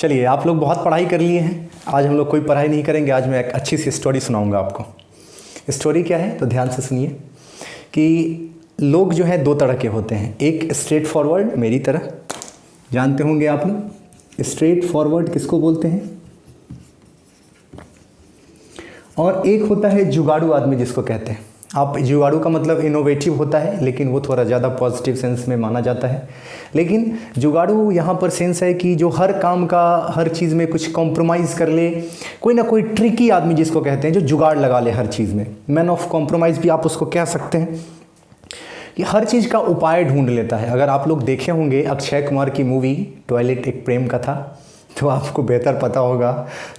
चलिए, आप लोग बहुत पढ़ाई कर लिए हैं। आज हम लोग कोई पढ़ाई नहीं करेंगे। आज मैं एक अच्छी सी स्टोरी सुनाऊंगा आपको। स्टोरी क्या है तो ध्यान से सुनिए कि लोग जो है दो तरह के होते हैं। एक स्ट्रेट फॉरवर्ड मेरी तरह, जानते होंगे आप लोग स्ट्रेट फॉरवर्ड किसको बोलते हैं, और एक होता है जुगाड़ू आदमी जिसको कहते हैं। आप जुगाड़ू का मतलब इनोवेटिव होता है, लेकिन वो थोड़ा ज़्यादा पॉजिटिव सेंस में माना जाता है। लेकिन जुगाड़ू यहाँ पर सेंस है कि जो हर काम का हर चीज़ में कुछ कॉम्प्रोमाइज़ कर ले, कोई ना कोई ट्रिकी आदमी जिसको कहते हैं, जो जुगाड़ लगा ले हर चीज़ में। मैन ऑफ कॉम्प्रोमाइज़ भी आप उसको कह सकते हैं कि हर चीज़ का उपाय ढूंढ लेता है। अगर आप लोग देखे होंगे अक्षय कुमार की मूवी टॉयलेट एक प्रेम कथा, तो आपको बेहतर पता होगा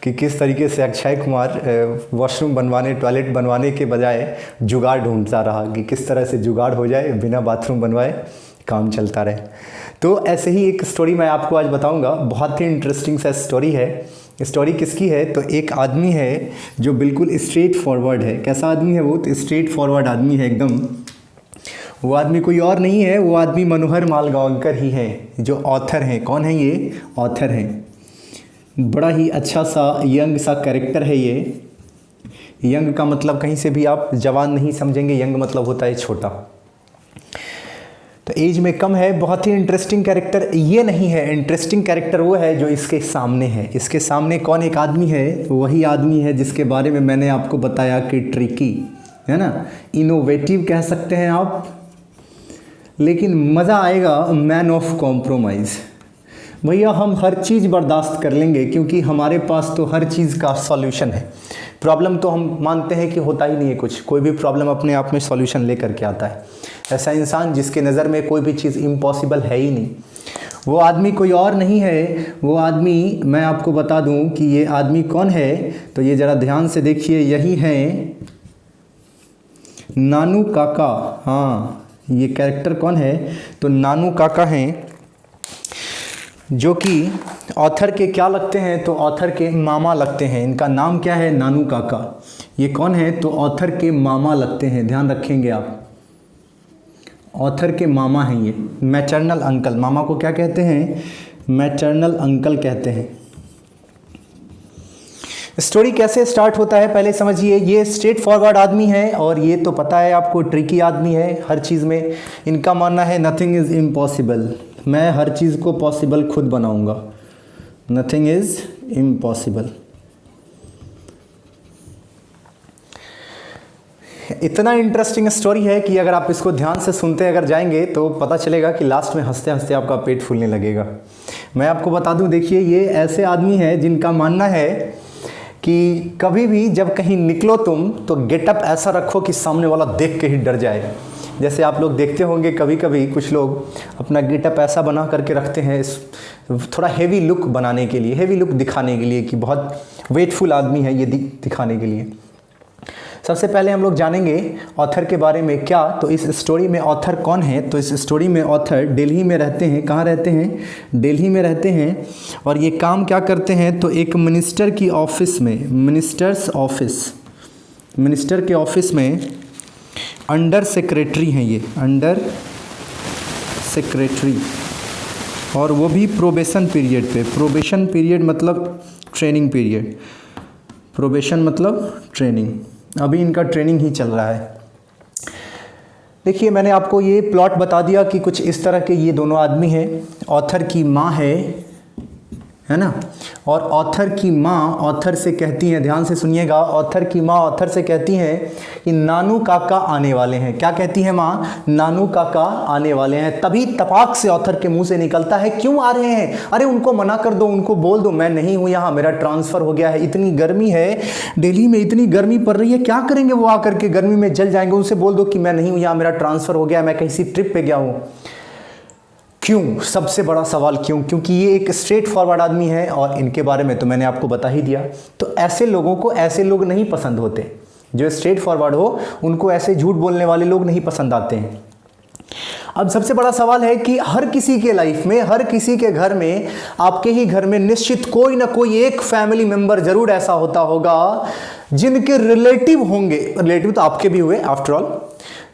कि किस तरीके से अक्षय कुमार वॉशरूम बनवाने, टॉयलेट बनवाने के बजाय जुगाड़ ढूंढता रहा कि किस तरह से जुगाड़ हो जाए, बिना बाथरूम बनवाए काम चलता रहे। तो ऐसे ही एक स्टोरी मैं आपको आज बताऊंगा। बहुत ही इंटरेस्टिंग सा स्टोरी है। स्टोरी किसकी है तो एक आदमी है जो बिल्कुल स्ट्रेट फॉरवर्ड है। कैसा आदमी है वो? तो स्ट्रेट फॉरवर्ड आदमी है एकदम। वो आदमी कोई और नहीं है, वो आदमी मनोहर मालगांवकर ही है, जो ऑथर हैं। कौन है ये? ऑथर हैं। बड़ा ही अच्छा सा यंग सा कैरेक्टर है ये। यंग का मतलब कहीं से भी आप जवान नहीं समझेंगे, यंग मतलब होता है छोटा, तो एज में कम है। बहुत ही इंटरेस्टिंग कैरेक्टर ये नहीं है, इंटरेस्टिंग कैरेक्टर वो है जो इसके सामने है। इसके सामने कौन एक आदमी है? वही आदमी है जिसके बारे में मैंने आपको बताया कि ट्रिकी है ना, इनोवेटिव कह सकते हैं आप, लेकिन मज़ा आएगा मैन ऑफ कॉम्प्रोमाइज़। भैया हम हर चीज़ बर्दाश्त कर लेंगे क्योंकि हमारे पास तो हर चीज़ का सॉल्यूशन है। प्रॉब्लम तो हम मानते हैं कि होता ही नहीं है कुछ, कोई भी प्रॉब्लम अपने आप में सॉल्यूशन लेकर के आता है। ऐसा इंसान जिसके नज़र में कोई भी चीज़ इम्पॉसिबल है ही नहीं, वो आदमी कोई और नहीं है। वो आदमी मैं आपको बता दूं कि ये आदमी कौन है, तो ये ज़रा ध्यान से देखिए, यही है नानू काका। हाँ, ये कैरेक्टर कौन है तो नानू काका हैं, जो कि ऑथर के क्या लगते हैं तो ऑथर के मामा लगते हैं। इनका नाम क्या है? नानू काका। ये कौन है तो ऑथर के मामा लगते हैं, ध्यान रखेंगे आप। ऑथर के मामा हैं ये, मैटरनल अंकल। मामा को क्या कहते हैं? मैटरनल अंकल कहते हैं। स्टोरी कैसे स्टार्ट होता है पहले समझिए। ये स्ट्रेट फॉरवर्ड आदमी है और ये तो पता है आपको ट्रिकी आदमी है हर चीज़ में। इनका मानना है नथिंग इज़ इम्पॉसिबल, मैं हर चीज़ को पॉसिबल खुद बनाऊंगा। Nothing is impossible. इतना इंटरेस्टिंग स्टोरी है कि अगर आप इसको ध्यान से सुनते अगर जाएंगे तो पता चलेगा कि लास्ट में हंसते हंसते आपका पेट फूलने लगेगा। मैं आपको बता दूं, देखिए ये ऐसे आदमी हैं जिनका मानना है कि कभी भी जब कहीं निकलो तुम तो गेटअप ऐसा रखो कि सामने वाला देख के ही डर जाए। जैसे आप लोग देखते होंगे कभी कभी कुछ लोग अपना गेटअप ऐसा बना करके रखते हैं, थोड़ा हेवी लुक बनाने के लिए, हेवी लुक दिखाने के लिए कि बहुत वेटफुल आदमी है, ये दिखाने के लिए। सबसे पहले हम लोग जानेंगे ऑथर के बारे में। क्या तो इस स्टोरी में ऑथर कौन है? तो इस स्टोरी में ऑथर दिल्ली में रहते हैं। कहाँ रहते हैं? दिल्ली में रहते हैं। और ये काम क्या करते हैं तो एक मिनिस्टर की ऑफिस में, मिनिस्टर के ऑफिस में अंडर सेक्रेटरी हैं ये, अंडर सेक्रेटरी, और वो भी प्रोबेशन पीरियड पे। प्रोबेशन पीरियड मतलब ट्रेनिंग पीरियड, प्रोबेशन मतलब ट्रेनिंग। अभी इनका ट्रेनिंग ही चल रहा है। देखिए मैंने आपको ये प्लॉट बता दिया कि कुछ इस तरह के ये दोनों आदमी हैं। ऑथर की माँ है ना, और ऑथर की माँ ऑथर से कहती हैं, ध्यान से सुनिएगा, ऑथर की माँ ऑथर से कहती हैं कि नानू काका आने वाले हैं। क्या कहती है माँ? नानू काका आने वाले हैं। तभी तपाक से ऑथर के मुंह से निकलता है, क्यों आ रहे हैं? अरे उनको मना कर दो, उनको बोल दो मैं नहीं हूँ यहाँ, मेरा ट्रांसफ़र हो गया है, इतनी गर्मी है दिल्ली में, इतनी गर्मी पड़ रही है, क्या करेंगे वो आकर के? गर्मी में जल जाएंगे। उनसे बोल दो कि मैं नहीं हूँ यहाँ, मेरा ट्रांसफ़र हो गया, मैं किसी ट्रिप पे गया हूँ। क्यों? सबसे बड़ा सवाल क्यों? क्योंकि ये एक स्ट्रेट फॉरवर्ड आदमी है और इनके बारे में तो मैंने आपको बता ही दिया। तो ऐसे लोगों को ऐसे लोग नहीं पसंद होते। जो स्ट्रेट फॉरवर्ड हो उनको ऐसे झूठ बोलने वाले लोग नहीं पसंद आते हैं। अब सबसे बड़ा सवाल है कि हर किसी के लाइफ में, हर किसी के घर में, आपके ही घर में निश्चित कोई ना कोई एक फैमिली मेंबर जरूर ऐसा होता होगा जिनके रिलेटिव होंगे। रिलेटिव तो आपके भी हुए आफ्टर ऑल,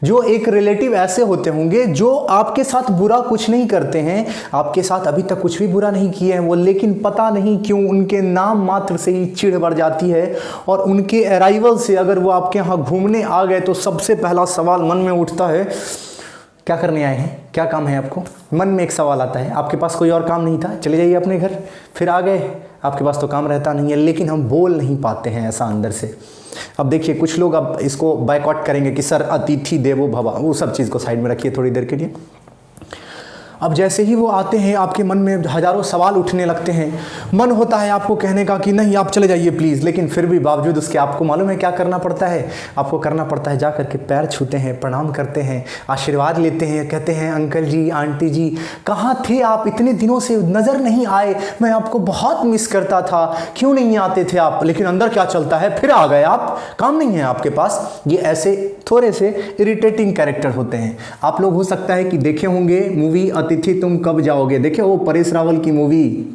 जो एक रिलेटिव ऐसे होते होंगे जो आपके साथ बुरा कुछ नहीं करते हैं, आपके साथ अभी तक कुछ भी बुरा नहीं किए हैं वो, लेकिन पता नहीं क्यों उनके नाम मात्र से ही चिढ़ बढ़ जाती है, और उनके अराइवल से अगर वो आपके यहाँ घूमने आ गए तो सबसे पहला सवाल मन में उठता है, क्या करने आए हैं, क्या काम है आपको। मन में एक सवाल आता है, आपके पास कोई और काम नहीं था, चले जाइए अपने घर, फिर आ गए, आपके पास तो काम रहता नहीं है, लेकिन हम बोल नहीं पाते हैं ऐसा अंदर से। अब देखिए कुछ लोग अब इसको बायकॉट करेंगे कि सर अतिथि देवो भव, वो सब चीज़ को साइड में रखिए थोड़ी देर के लिए। अब जैसे ही वो आते हैं आपके मन में हज़ारों सवाल उठने लगते हैं, मन होता है आपको कहने का कि नहीं आप चले जाइए प्लीज़, लेकिन फिर भी बावजूद उसके आपको मालूम है क्या करना पड़ता है, आपको करना पड़ता है जा करके पैर छूते हैं, प्रणाम करते हैं, आशीर्वाद लेते हैं, कहते हैं अंकल जी आंटी जी कहाँ थे आप, इतने दिनों से नज़र नहीं आए, मैं आपको बहुत मिस करता था, क्यों नहीं आते थे आप। लेकिन अंदर क्या चलता है, फिर आ गए आप, काम नहीं है आपके पास। ये ऐसे थोड़े से इरिटेटिंग कैरेक्टर होते हैं। आप लोग हो सकता है कि देखे होंगे मूवी अतिथि तुम कब जाओगे, देखे वो परेश रावल की मूवी,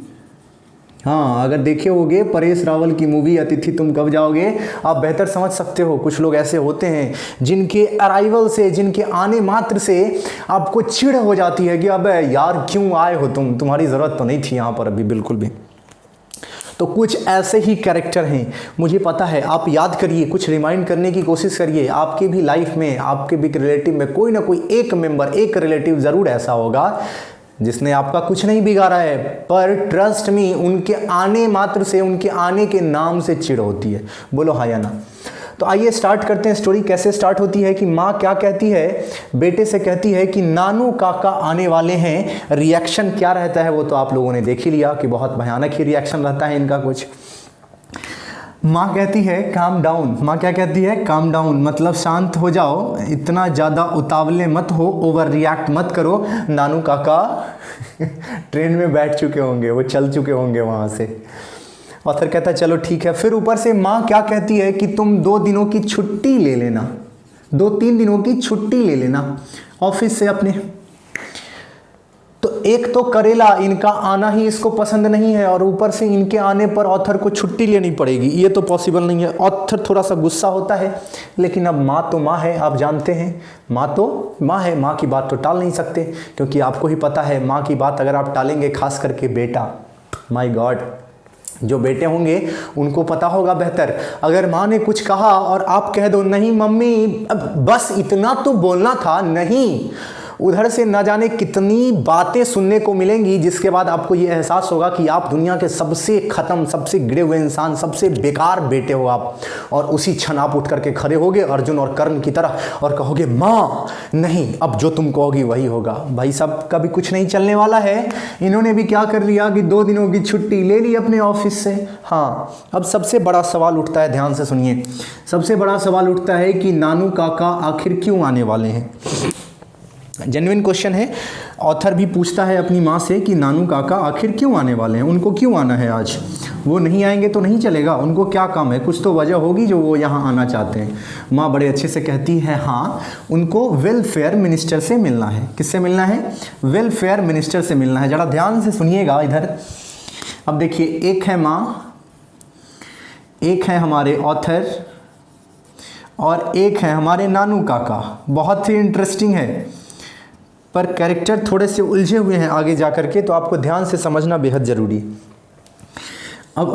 हाँ अगर देखे होगे परेश रावल की मूवी अतिथि तुम कब जाओगे, आप बेहतर समझ सकते हो। कुछ लोग ऐसे होते हैं जिनके अराइवल से, जिनके आने मात्र से आपको चिढ़ हो जाती है कि अबे यार क्यों आए हो तुम, तुम्हारी ज़रूरत तो नहीं थी यहाँ पर अभी बिल्कुल भी। तो कुछ ऐसे ही कैरेक्टर हैं, मुझे पता है। आप याद करिए, कुछ रिमाइंड करने की कोशिश करिए, आपके भी लाइफ में, आपके भी रिलेटिव में कोई ना कोई एक मेंबर, एक रिलेटिव ज़रूर ऐसा होगा जिसने आपका कुछ नहीं बिगाड़ा है, पर ट्रस्ट मी उनके आने मात्र से, उनके आने के नाम से चिढ़ होती है। बोलो हाँ या ना। तो आइए स्टार्ट करते हैं। स्टोरी कैसे स्टार्ट होती है कि माँ क्या कहती है, बेटे से कहती है कि नानू काका आने वाले हैं। रिएक्शन क्या रहता है वो तो आप लोगों ने देख ही लिया कि बहुत भयानक ही रिएक्शन रहता है इनका कुछ। माँ कहती है काम डाउन, माँ क्या कहती है काम डाउन, मतलब शांत हो जाओ, इतना ज़्यादा उतावले मत हो, ओवर रिएक्ट मत करो। नानू काका ट्रेन में बैठ चुके होंगे, वो चल चुके होंगे वहाँ से। ऑथर कहता है चलो ठीक है। फिर ऊपर से माँ क्या कहती है कि तुम 2 दिनों की छुट्टी ले लेना, 2-3 दिनों की छुट्टी ले लेना ऑफिस से अपने। तो एक तो करेला, इनका आना ही इसको पसंद नहीं है, और ऊपर से इनके आने पर ऑथर को छुट्टी लेनी पड़ेगी, ये तो पॉसिबल नहीं है। ऑथर थोड़ा सा गुस्सा होता है, लेकिन अब माँ तो माँ है, आप जानते हैं माँ तो माँ है, माँ की बात तो टाल नहीं सकते, क्योंकि आपको ही पता है माँ की बात अगर आप टालेंगे, खास करके बेटा, माय गॉड, जो बेटे होंगे उनको पता होगा बेहतर। अगर माँ ने कुछ कहा और आप कह दो नहीं मम्मी बस इतना तो बोलना था, नहीं, उधर से न जाने कितनी बातें सुनने को मिलेंगी, जिसके बाद आपको ये एहसास होगा कि आप दुनिया के सबसे ख़त्म, सबसे गिरे हुए इंसान, सबसे बेकार बेटे हो आप। और उसी क्षण आप उठ करके खड़े होगे अर्जुन और कर्ण की तरह और कहोगे माँ नहीं, अब जो तुम कहोगी वही होगा। भाई साहब का भी कुछ नहीं चलने वाला है। इन्होंने भी क्या कर लिया कि 2 दिनों की छुट्टी ले ली अपने ऑफिस से। हाँ, अब सबसे बड़ा सवाल उठता है, ध्यान से सुनिए, सबसे बड़ा सवाल उठता है कि नानू काका आखिर क्यों आने वाले हैं। जेन्युइन क्वेश्चन है। ऑथर भी पूछता है अपनी माँ से कि नानू काका आखिर क्यों आने वाले हैं, उनको क्यों आना है आज, वो नहीं आएंगे तो नहीं चलेगा, उनको क्या काम है, कुछ तो वजह होगी जो वो यहाँ आना चाहते हैं। माँ बड़े अच्छे से कहती है हाँ, उनको वेलफेयर मिनिस्टर से मिलना है। किससे मिलना है? वेलफेयर मिनिस्टर से मिलना है। ज़रा ध्यान से सुनिएगा इधर। अब देखिए, एक है माँ, एक है हमारे ऑथर, और एक है हमारे नानू काका। बहुत ही इंटरेस्टिंग है, पर कैरेक्टर थोड़े से उलझे हुए हैं आगे जा कर के, तो आपको ध्यान से समझना बेहद ज़रूरी। अब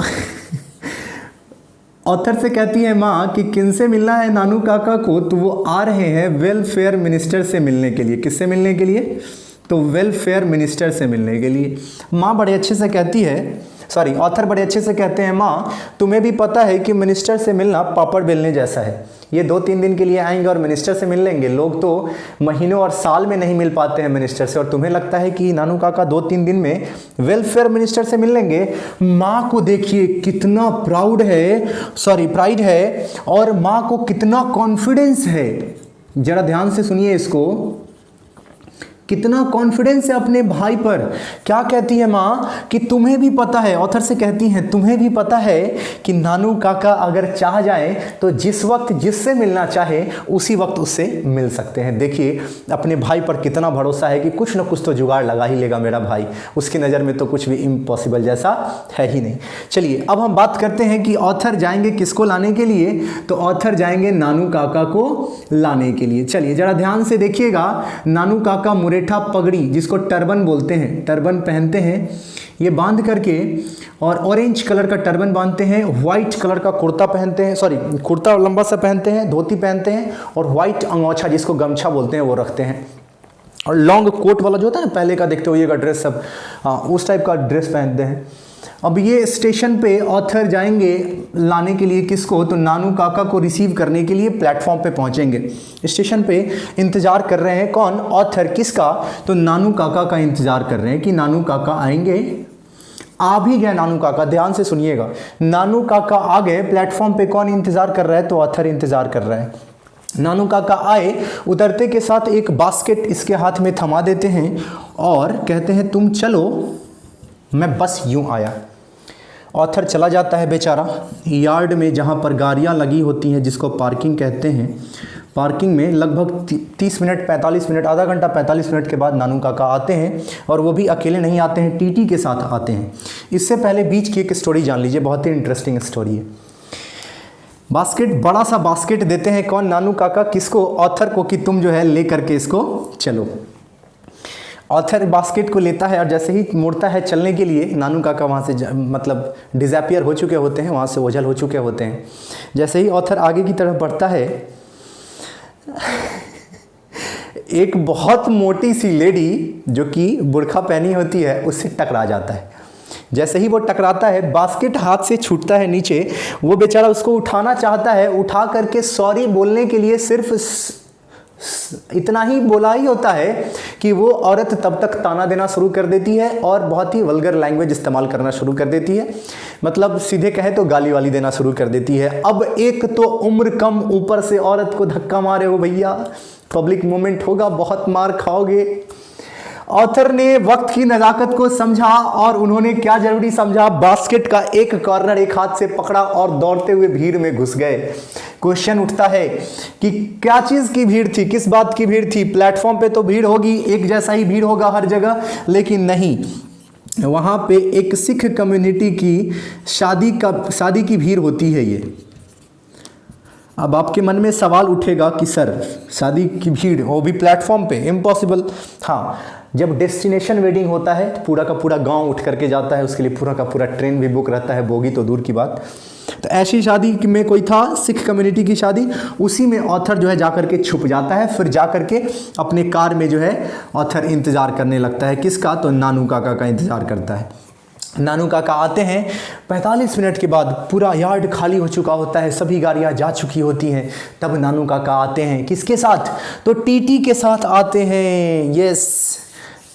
ऑथर से कहती है माँ कि किन से मिलना है नानू काका को, तो वो आ रहे हैं वेलफेयर मिनिस्टर से मिलने के लिए। किससे मिलने के लिए? तो वेलफेयर मिनिस्टर से मिलने के लिए। माँ बड़े अच्छे से कहती है, सॉरी ऑथर बड़े अच्छे से कहते हैं माँ तुम्हें भी पता है कि मिनिस्टर से मिलना पापड़ बेलने जैसा है। ये 2-3 दिन के लिए आएंगे और मिनिस्टर से मिल लेंगे। लोग तो महीनों और साल में नहीं मिल पाते हैं मिनिस्टर से, और तुम्हें लगता है कि नानू काका 2-3 दिन में वेलफेयर मिनिस्टर से मिल लेंगे। माँ को देखिए कितना प्राइड है, और माँ को कितना कॉन्फिडेंस है। जरा ध्यान से सुनिए इसको। कितना कॉन्फिडेंस है अपने भाई पर। क्या कहती है माँ कि तुम्हें भी पता है, ऑथर से कहती हैं तुम्हें भी पता है कि नानू काका अगर चाह जाए तो जिस वक्त जिससे मिलना चाहे उसी वक्त उससे मिल सकते हैं। देखिए अपने भाई पर कितना भरोसा है कि कुछ ना कुछ तो जुगाड़ लगा ही लेगा मेरा भाई, उसकी नज़र में तो कुछ भी इम्पॉसिबल जैसा है ही नहीं। चलिए अब हम बात करते हैं कि ऑथर जाएंगे किसको लाने के लिए, तो ऑथर जाएंगे नानू काका को लाने के लिए। चलिए जरा ध्यान से देखिएगा, नानू काका मुरेठा पगड़ी जिसको टर्बन बोलते हैं, टर्बन पहनते हैं, ये बांध करके और ऑरेंज कलर का टर्बन बांधते हैं, व्हाइट कलर का कुर्ता पहनते हैं, सॉरी कुर्ता लंबा सा पहनते हैं, धोती पहनते हैं और व्हाइट अंगोछा जिसको गमछा बोलते हैं वो रखते हैं, और लॉन्ग कोट वाला जो होता है ना पहले का देखते होइएगा ड्रेस सब, हाँ उस टाइप का ड्रेस पहनते हैं। अब ये स्टेशन पे ऑथर जाएंगे लाने के लिए किसको, तो नानू काका को रिसीव करने के लिए प्लेटफॉर्म पे पहुंचेंगे। स्टेशन पे इंतज़ार कर रहे हैं कौन, ऑथर, किसका, तो नानू काका का इंतज़ार कर रहे हैं कि नानू काका आएंगे। आ भी गए नानू काका, ध्यान से सुनिएगा, नानू काका आ गए। प्लेटफॉर्म पे कौन इंतज़ार कर रहा है, तो ऑथर इंतज़ार कर रहा है। नानू काका आए, उतरते के साथ एक बास्केट इसके हाथ में थमा देते हैं और कहते हैं तुम चलो, मैं बस यूं आया। ऑथर चला जाता है बेचारा यार्ड में जहाँ पर गाड़ियाँ लगी होती हैं जिसको पार्किंग कहते हैं। पार्किंग में लगभग 30 मिनट 45 मिनट, आधा घंटा 45 मिनट के बाद नानू काका आते हैं, और वो भी अकेले नहीं आते हैं, टीटी के साथ आते हैं। इससे पहले बीच की एक स्टोरी जान लीजिए, बहुत ही इंटरेस्टिंग स्टोरी है। बास्केट, बड़ा सा बास्केट देते हैं कौन, नानू काका, किसको, ऑथर को, कि तुम जो है ले करके इसको चलो। ऑथर बास्केट को लेता है और जैसे ही मुड़ता है चलने के लिए, नानू काका वहाँ से मतलब डिज़अपियर हो चुके होते हैं, वहाँ से ओझल हो चुके होते हैं। जैसे ही ऑथर आगे की तरफ बढ़ता है, एक बहुत मोटी सी लेडी जो कि बुर्खा पहनी होती है उससे टकरा जाता है। जैसे ही वो टकराता है, बास्केट हाथ से छूटता है नीचे, वो बेचारा उसको उठाना चाहता है, उठा करके सॉरी बोलने के लिए सिर्फ इतना ही बोला ही होता है कि वो औरत तब तक ताना देना शुरू कर देती है और बहुत ही वल्गर लैंग्वेज इस्तेमाल करना शुरू कर देती है, मतलब सीधे कहे तो गाली वाली देना शुरू कर देती है। अब एक तो उम्र कम, ऊपर से औरत को धक्का मारे हो भैया, पब्लिक मोमेंट होगा, बहुत मार खाओगे। ऑथर ने वक्त की नज़ाकत को समझा और उन्होंने क्या जरूरी समझा, बास्केट का एक कॉर्नर एक हाथ से पकड़ा और दौड़ते हुए भीड़ में घुस गए। क्वेश्चन उठता है कि क्या चीज़ की भीड़ थी, किस बात की भीड़ थी। प्लेटफॉर्म पे तो भीड़ होगी, एक जैसा ही भीड़ होगा हर जगह, लेकिन नहीं, वहाँ पे एक सिख कम्युनिटी की शादी की भीड़ होती है ये। अब आपके मन में सवाल उठेगा कि सर शादी की भीड़, वो भी प्लेटफॉर्म पे, इम्पॉसिबल। हाँ, जब डेस्टिनेशन वेडिंग होता है तो पूरा का पूरा गांव उठ करके जाता है, उसके लिए पूरा का पूरा ट्रेन भी बुक रहता है, बोगी तो दूर की बात। तो ऐसी शादी में कोई था, सिख कम्युनिटी की शादी, उसी में ऑथर जो है जाकर के छुप जाता है। फिर जाकर के अपने कार में जो है ऑथर इंतज़ार करने लगता है, किसका, तो नानू काका का इंतज़ार करता है। नानू काका आते हैं, 45 मिनट के बाद पूरा यार्ड खाली हो चुका होता है, सभी गाड़ियां जा चुकी होती हैं। तब नानू काका आते हैं, किसके साथ, तो टीटी के साथ आते हैं। यस,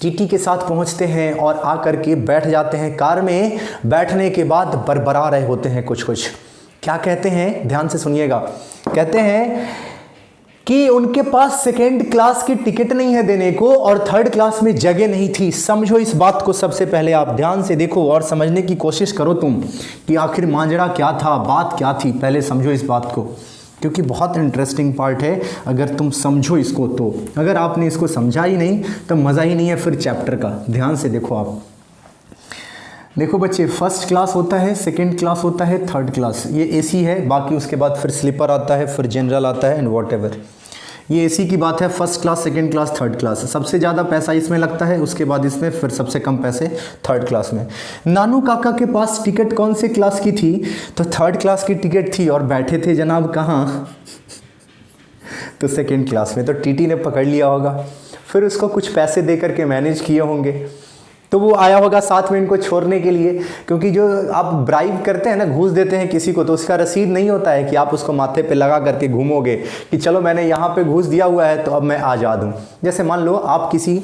टीटी के साथ पहुंचते हैं और आकर के बैठ जाते हैं कार में। बैठने के बाद बरबरा रहे होते हैं कुछ कुछ। क्या कहते हैं, ध्यान से सुनिएगा। कहते हैं कि उनके पास सेकेंड क्लास की टिकट नहीं है देने को और थर्ड क्लास में जगह नहीं थी। समझो इस बात को, सबसे पहले आप ध्यान से देखो और समझने की कोशिश करो तुम कि आखिर मांजरा क्या था, बात क्या थी। पहले समझो इस बात को, क्योंकि बहुत इंटरेस्टिंग पार्ट है अगर तुम समझो इसको तो। अगर आपने इसको समझा ही नहीं तो मज़ा ही नहीं है फिर चैप्टर का। ध्यान से देखो आप, देखो बच्चे, फर्स्ट क्लास होता है, सेकंड क्लास होता है, थर्ड क्लास, ये एसी है। बाकी उसके बाद फिर स्लीपर आता है, फिर जनरल आता है एंड व्हाटएवर। ये एसी की बात है, first class, second class, third class. सबसे ज़्यादा पैसा इसमें लगता है, उसके बाद इसमें फिर सबसे कम पैसे थर्ड क्लास में। नानू काका के पास टिकट कौन से क्लास की थी, तो थर्ड क्लास की टिकट थी और बैठे थे जनाब कहाँ, तो सेकंड क्लास में। तो टीटी ने पकड़ लिया होगा, फिर उसको कुछ पैसे दे करके मैनेज किए होंगे, तो वो आया होगा साथ में इनको छोड़ने के लिए। क्योंकि जो आप ब्राइब करते हैं ना, घूस देते हैं किसी को, तो उसका रसीद नहीं होता है कि आप उसको माथे पे लगा करके घूमोगे कि चलो मैंने यहाँ पे घूस दिया हुआ है तो अब मैं आज़ाद हूँ। जैसे मान लो आप किसी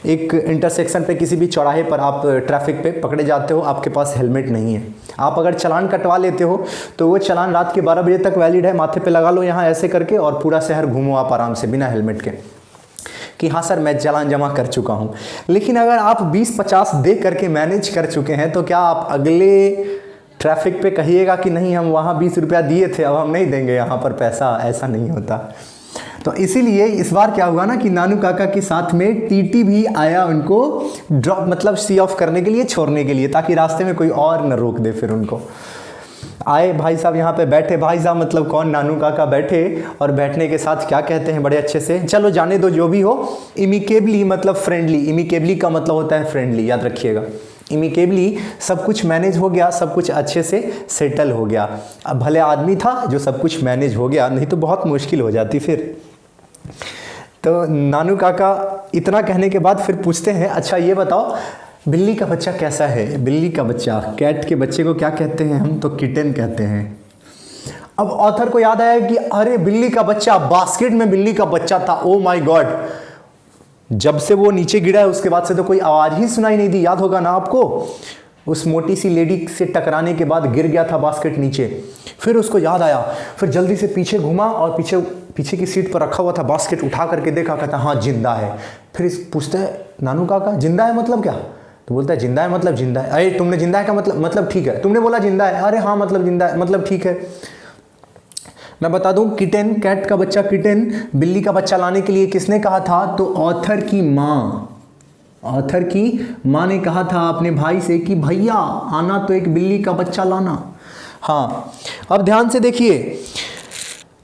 एक इंटरसेक्शन पे, किसी भी चौराहे पर आप ट्रैफिक पे पकड़े जाते हो, आपके पास हेलमेट नहीं है, आप अगर चालान कटवा लेते हो तो वो चालान रात के 12 बजे तक वैलिड है, माथे पे लगा लो यहाँ ऐसे करके और पूरा शहर घूमो आप आराम से बिना हेलमेट के। कि हाँ सर मैं चालान जमा कर चुका हूँ। लेकिन अगर आप 20-50 दे करके मैनेज कर चुके हैं तो क्या आप अगले ट्रैफिक पे कहिएगा कि नहीं हम वहाँ 20 रुपया दिए थे अब हम नहीं देंगे यहाँ पर पैसा? ऐसा नहीं होता। तो इसीलिए इस बार क्या हुआ ना कि नानू काका के साथ में टीटी भी आया उनको ड्रॉप मतलब सी ऑफ करने के लिए, छोड़ने के लिए, ताकि रास्ते में कोई और न रोक दे। फिर उनको आए भाई साहब यहाँ पे बैठे, भाई साहब मतलब कौन, नानू काका बैठे और बैठने के साथ क्या कहते हैं बड़े अच्छे से, चलो जाने दो जो भी हो, इमिकेबली मतलब फ्रेंडली, इमिकेबली का मतलब होता है फ्रेंडली, याद रखिएगा। इमिकेबली सब कुछ मैनेज हो गया, सब कुछ अच्छे से सेटल हो गया। अब भले आदमी था जो सब कुछ मैनेज हो गया, नहीं तो बहुत मुश्किल हो जाती फिर। तो नानू काका इतना कहने के बाद फिर पूछते हैं, अच्छा ये बताओ बिल्ली का बच्चा कैसा है? बिल्ली का बच्चा, कैट के बच्चे को क्या कहते हैं हम? तो किटन कहते हैं। अब ऑथर को याद आया कि अरे बिल्ली का बच्चा, बास्केट में बिल्ली का बच्चा था, ओ माय गॉड। जब से वो नीचे गिरा है उसके बाद से तो कोई आवाज ही सुनाई नहीं दी, याद होगा ना आपको। उस मोटी सी लेडी से टकराने के बाद गिर गया था बास्केट नीचे। फिर उसको याद आया, फिर जल्दी से पीछे घुमा और पीछे की सीट पर रखा हुआ था बास्केट, उठा करके देखा, कहता हाँ जिंदा है। फिर पूछते हैं नानू काका जिंदा है मतलब क्या? तो बोलता है जिंदा है मतलब जिंदा है। अरे तुमने जिंदा है का मतलब ठीक है, तुमने बोला जिंदा है, अरे हाँ मतलब जिंदा है, मतलब ठीक है। मैं बता दूं, किटन, कैट का बच्चा किटन, बिल्ली का बच्चा लाने के लिए किसने कहा था? तो ऑथर की माँ ने कहा था अपने भाई से कि भैया आना तो एक बिल्ली का बच्चा लाना। हाँ, अब ध्यान से देखिए,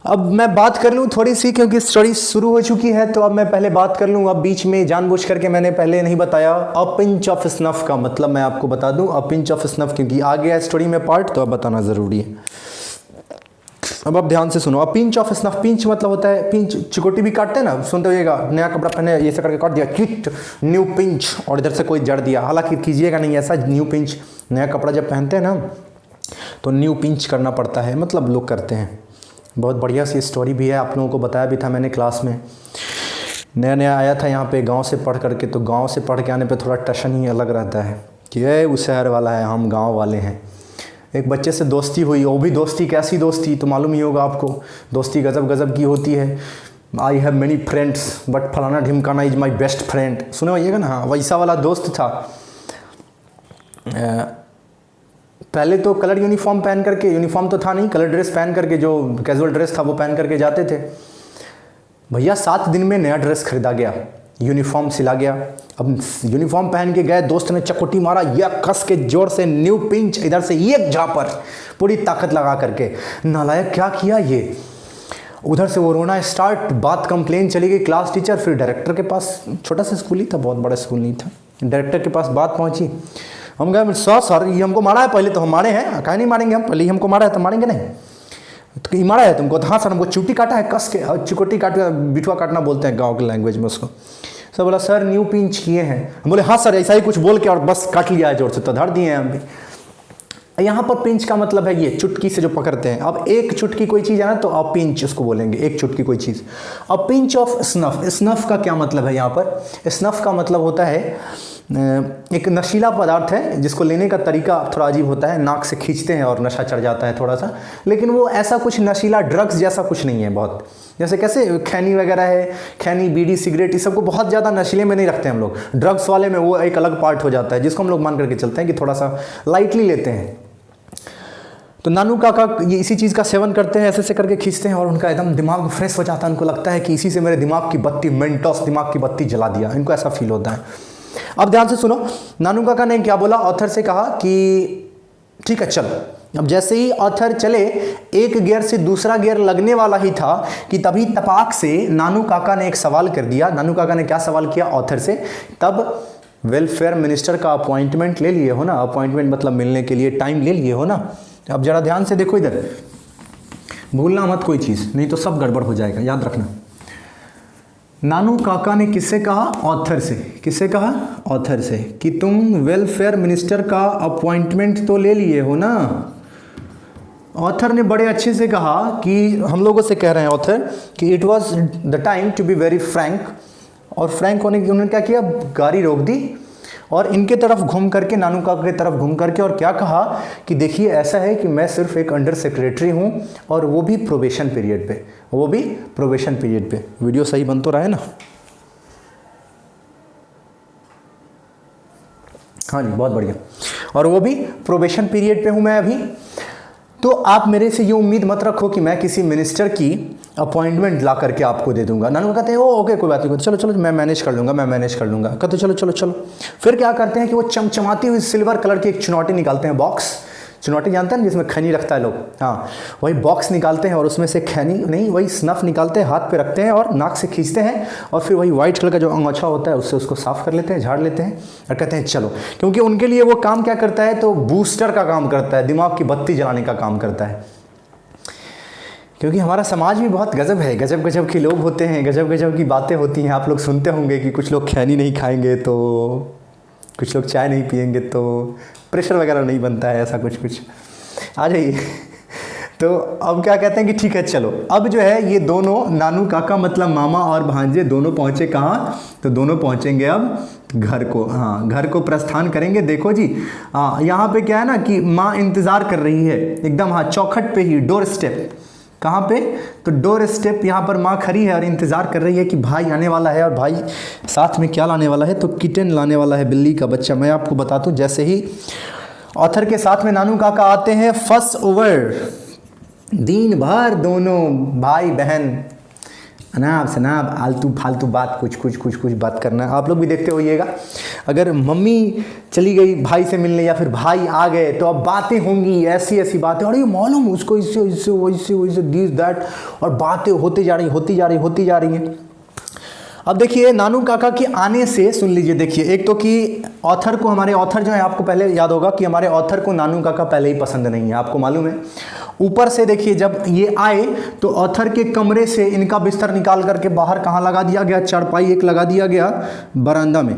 अब मैं बात कर लूँ थोड़ी सी, क्योंकि स्टोरी शुरू हो चुकी है तो अब मैं पहले बात कर लूँ। अब बीच में जानबूझ करके मैंने पहले नहीं बताया अ पिंच ऑफ स्नफ का मतलब मैं आपको बता दूँ, अ पिंच ऑफ स्नफ, क्योंकि आ गया स्टोरी में पार्ट तो अब बताना ज़रूरी है। अब आप ध्यान से सुनो, अ पिंच ऑफ स्नफ, पिंच मतलब होता है, पिंच चिकोटी भी काटते हैं ना, सुनते होइएगा, नया कपड़ा पहने ये से करके काट दिया, किट न्यू पिंच, और इधर से कोई जड़ दिया। हालांकि कीजिएगा नहीं ऐसा, न्यू पिंच, नया कपड़ा जब पहनते हैं ना तो न्यू पिंच करना पड़ता है, मतलब लोग करते हैं। बहुत बढ़िया सी स्टोरी भी है, आप लोगों को बताया भी था मैंने क्लास में। नया नया आया था यहाँ पे गांव से पढ़ करके, तो गांव से पढ़ के आने पे थोड़ा टशन ही अलग रहता है कि ये उस शहर वाला है, हम गांव वाले हैं। एक बच्चे से दोस्ती हुई, वो भी दोस्ती कैसी दोस्ती तो मालूम ही होगा आपको, दोस्ती गजब गजब की होती है। I have many friends but फलाना ढिमकाना इज माई बेस्ट फ्रेंड, सुने होइएगा ना। हाँ, वैसा वाला दोस्त था। पहले तो कलर यूनिफॉर्म पहन करके, यूनिफॉर्म तो था नहीं, कलर ड्रेस पहन करके, जो कैजुअल ड्रेस था वो पहन करके जाते थे। भैया 7 दिन में नया ड्रेस खरीदा गया, यूनिफॉर्म सिला गया। अब यूनिफॉर्म पहन के गए, दोस्त ने चकोटी मारा, या कस के जोर से न्यू पिंच, इधर से एक झापर, पूरी ताकत लगा करके। नालायक क्या किया ये, उधर से वो रोना स्टार्ट, बात कंप्लेन चली गई क्लास टीचर, फिर डायरेक्टर के पास, छोटा सा स्कूल ही था, बहुत बड़ा स्कूल नहीं था, डायरेक्टर के पास बात पहुंची। हम गए, सर ये हमको मारा है, पहले तो हम मारे हैं, काहे नहीं मारेंगे हम, पहले ही हमको मारा है तो मारेंगे नहीं, तो मारा है तुमको? तो हाँ सर हमको चुटी काटा है कस के, और चिकोटी काट के, बिठुआ काटना बोलते हैं गांव की लैंग्वेज में उसको। सर बोला सर न्यू पिंच किए हैं। हम बोले हाँ सर, ऐसा ही कुछ बोल के और बस काट लिया है जोर से, तो धर दिए हैं हम भी। यहाँ पर पिंच का मतलब है ये चुटकी से जो पकड़ते हैं। अब एक चुटकी कोई चीज़ है ना तो अ पिंच उसको बोलेंगे, एक चुटकी कोई चीज़। A pinch of snuff, snuff का क्या मतलब है यहाँ पर? स्नफ का मतलब होता है एक नशीला पदार्थ है जिसको लेने का तरीका थोड़ा अजीब होता है, नाक से खींचते हैं और नशा चढ़ जाता है थोड़ा सा, लेकिन वो ऐसा कुछ नशीला ड्रग्स जैसा कुछ नहीं है बहुत। जैसे कैसे खैनी वगैरह है, खैनी, बीड़ी, सिगरेट, इस सबको बहुत ज़्यादा नशीले में नहीं रखते हम लोग। ड्रग्स वाले में वो एक अलग पार्ट हो जाता है जिसको हम लोग मान करके चलते हैं कि थोड़ा सा लाइटली लेते हैं। तो नानू काका ये इसी चीज़ का सेवन करते हैं, ऐसे ऐसे करके खींचते हैं और उनका एकदम दिमाग फ्रेश हो जाता है। उनको लगता है कि इसी से मेरे दिमाग की बत्ती, मेंटोस दिमाग की बत्ती जला दिया, इनको ऐसा फील होता है। अब ध्यान से सुनो, नानू काका ने क्या बोला, ऑथर से कहा कि ठीक है चल। अब जैसे ही ऑथर चले, एक गियर से दूसरा गियर लगने वाला ही था कि तभी तपाक से नानू काका ने एक सवाल कर दिया। नानू काका ने क्या सवाल किया ऑथर से? तब वेलफेयर मिनिस्टर का अपॉइंटमेंट ले लिए हो ना, अपॉइंटमेंट मतलब मिलने के लिए टाइम ले लिए हो ना। अब जरा ध्यान से देखो इधर, भूलना मत कोई चीज़, नहीं तो सब गड़बड़ हो जाएगा, याद रखना। नानू काका ने किससे कहा? ऑथर से। किससे कहा? ऑथर से, कि तुम वेलफेयर मिनिस्टर का अपॉइंटमेंट तो ले लिए हो ना। ऑथर ने बड़े अच्छे से कहा कि हम लोगों से कह रहे हैं ऑथर कि it was the time to be very frank, और फ्रैंक होने की उन्होंने क्या किया, गाड़ी रोक दी और इनके तरफ घूम करके, नानू काका की तरफ घूम करके, और क्या कहा कि देखिए ऐसा है कि मैं सिर्फ एक अंडर सेक्रेटरी हूँ और वो भी प्रोबेशन पीरियड पे, वो भी प्रोबेशन पीरियड पे। वीडियो सही बन तो रहा है ना? हाँ जी, बहुत बढ़िया। और वो भी प्रोबेशन पीरियड पे हूँ मैं अभी। तो आप मेरे से ये उम्मीद मत रखो कि मैं किसी मिनिस्टर की अपॉइंटमेंट ला करके आपको दे दूंगा। नानू कहते हैं ओ ओके कोई बात नहीं, चलो चलो मैं मैनेज कर लूँगा, मैं मैनेज कर लूँगा। कहते चलो चलो चलो। फिर क्या करते हैं कि वो चमचमाती हुई सिल्वर कलर की एक चुनौती निकालते हैं, बॉक्स। चुनौती जानते हैं ना, जिसमें खैनी रखता है लोग, हाँ वही बॉक्स निकालते हैं और उसमें से खैनी नहीं, वही स्नफ निकालते हैं, हाथ पे रखते हैं और नाक से खींचते हैं और फिर वही वाइट कलर का जो अंगोछा होता है उससे उसको साफ कर लेते हैं, झाड़ लेते हैं और कहते हैं चलो। क्योंकि उनके लिए वो काम क्या करता है, तो बूस्टर का काम करता है, दिमाग की बत्ती जलाने का काम करता है। क्योंकि हमारा समाज भी बहुत गजब है, गजब गजब के लोग होते हैं, गजब गजब की बातें होती हैं। आप लोग सुनते होंगे कि कुछ लोग खैनी नहीं खाएंगे तो, कुछ लोग चाय नहीं पिएंगे तो प्रेशर वगैरह नहीं बनता है, ऐसा कुछ कुछ। आ जाइए। तो अब क्या कहते हैं कि ठीक है चलो। अब जो है ये दोनों नानू काका मतलब मामा और भांजे दोनों पहुँचे कहाँ, तो दोनों पहुँचेंगे अब घर को। हाँ, घर को प्रस्थान करेंगे। देखो जी, हाँ यहाँ पे क्या है ना कि माँ इंतज़ार कर रही है एकदम, हाँ चौखट पे ही, डोर स्टेप। कहाँ पे, तो डोर स्टेप यहाँ पर माँ खड़ी है और इंतज़ार कर रही है कि भाई आने वाला है। और भाई साथ में क्या लाने वाला है, तो किटन लाने वाला है, बिल्ली का बच्चा। मैं आपको बता दूँ, जैसे ही ऑथर के साथ में नानू काका आते हैं, फर्स्ट ओवर, दिन भर दोनों भाई बहन अनाब शनाब आलतू फालतू बात, कुछ कुछ कुछ कुछ बात करना। आप लोग भी देखते होइएगा, अगर मम्मी चली गई भाई से मिलने या फिर भाई आ गए तो अब बातें होंगी, ऐसी ऐसी बातें, और ये मालूम उसको इससे इससे वैसे वैसे दिस दैट, और बातें होती जा रही होती जा रही होती जा रही हैं। अब देखिए नानू काका के आने से सुन लीजिए, देखिए एक तो कि ऑथर को, हमारे ऑथर जो है, आपको पहले याद होगा कि हमारे ऑथर को नानू काका पहले ही पसंद नहीं है, आपको मालूम है। ऊपर से देखिए जब ये आए तो ऑथर के कमरे से इनका बिस्तर निकाल करके बाहर कहाँ लगा दिया गया, चारपाई एक लगा दिया गया बरामदा में,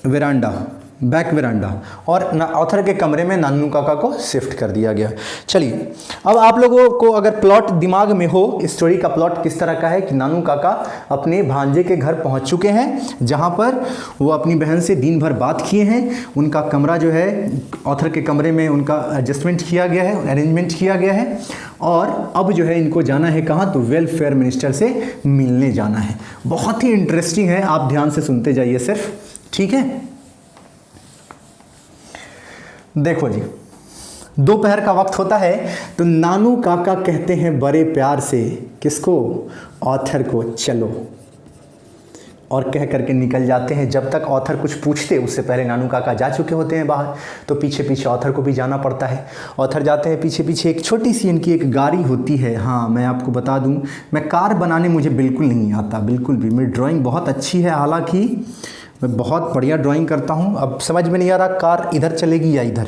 वेरांडा, बैक वेरांडा, और ऑथर के कमरे में नानू काका को शिफ्ट कर दिया गया। चलिए अब आप लोगों को अगर प्लॉट दिमाग में हो, स्टोरी का प्लॉट किस तरह का है कि नानू काका अपने भांजे के घर पहुंच चुके हैं, जहां पर वो अपनी बहन से दिन भर बात किए हैं। उनका कमरा जो है, ऑथर के कमरे में उनका एडजस्टमेंट किया गया है, अरेंजमेंट किया गया है, और अब जो है इनको जाना है कहाँ, तो वेलफेयर मिनिस्टर से मिलने जाना है। बहुत ही इंटरेस्टिंग है, आप ध्यान से सुनते जाइए सिर्फ, ठीक है। देखो जी, दोपहर का वक्त होता है तो नानू काका कहते हैं बड़े प्यार से, किसको, ऑथर को, चलो, और कह करके निकल जाते हैं। जब तक ऑथर कुछ पूछते उससे पहले नानू काका जा चुके होते हैं बाहर, तो पीछे पीछे ऑथर को भी जाना पड़ता है। ऑथर जाते हैं पीछे पीछे। एक छोटी सी इनकी एक गाड़ी होती है। हाँ मैं आपको बता दूं, मैं कार बनाने मुझे बिल्कुल नहीं आता, बिल्कुल भी। मेरी ड्राइंग बहुत अच्छी है, हालांकि मैं बहुत बढ़िया ड्राइंग करता हूँ। अब समझ में नहीं आ रहा कार इधर चलेगी या इधर।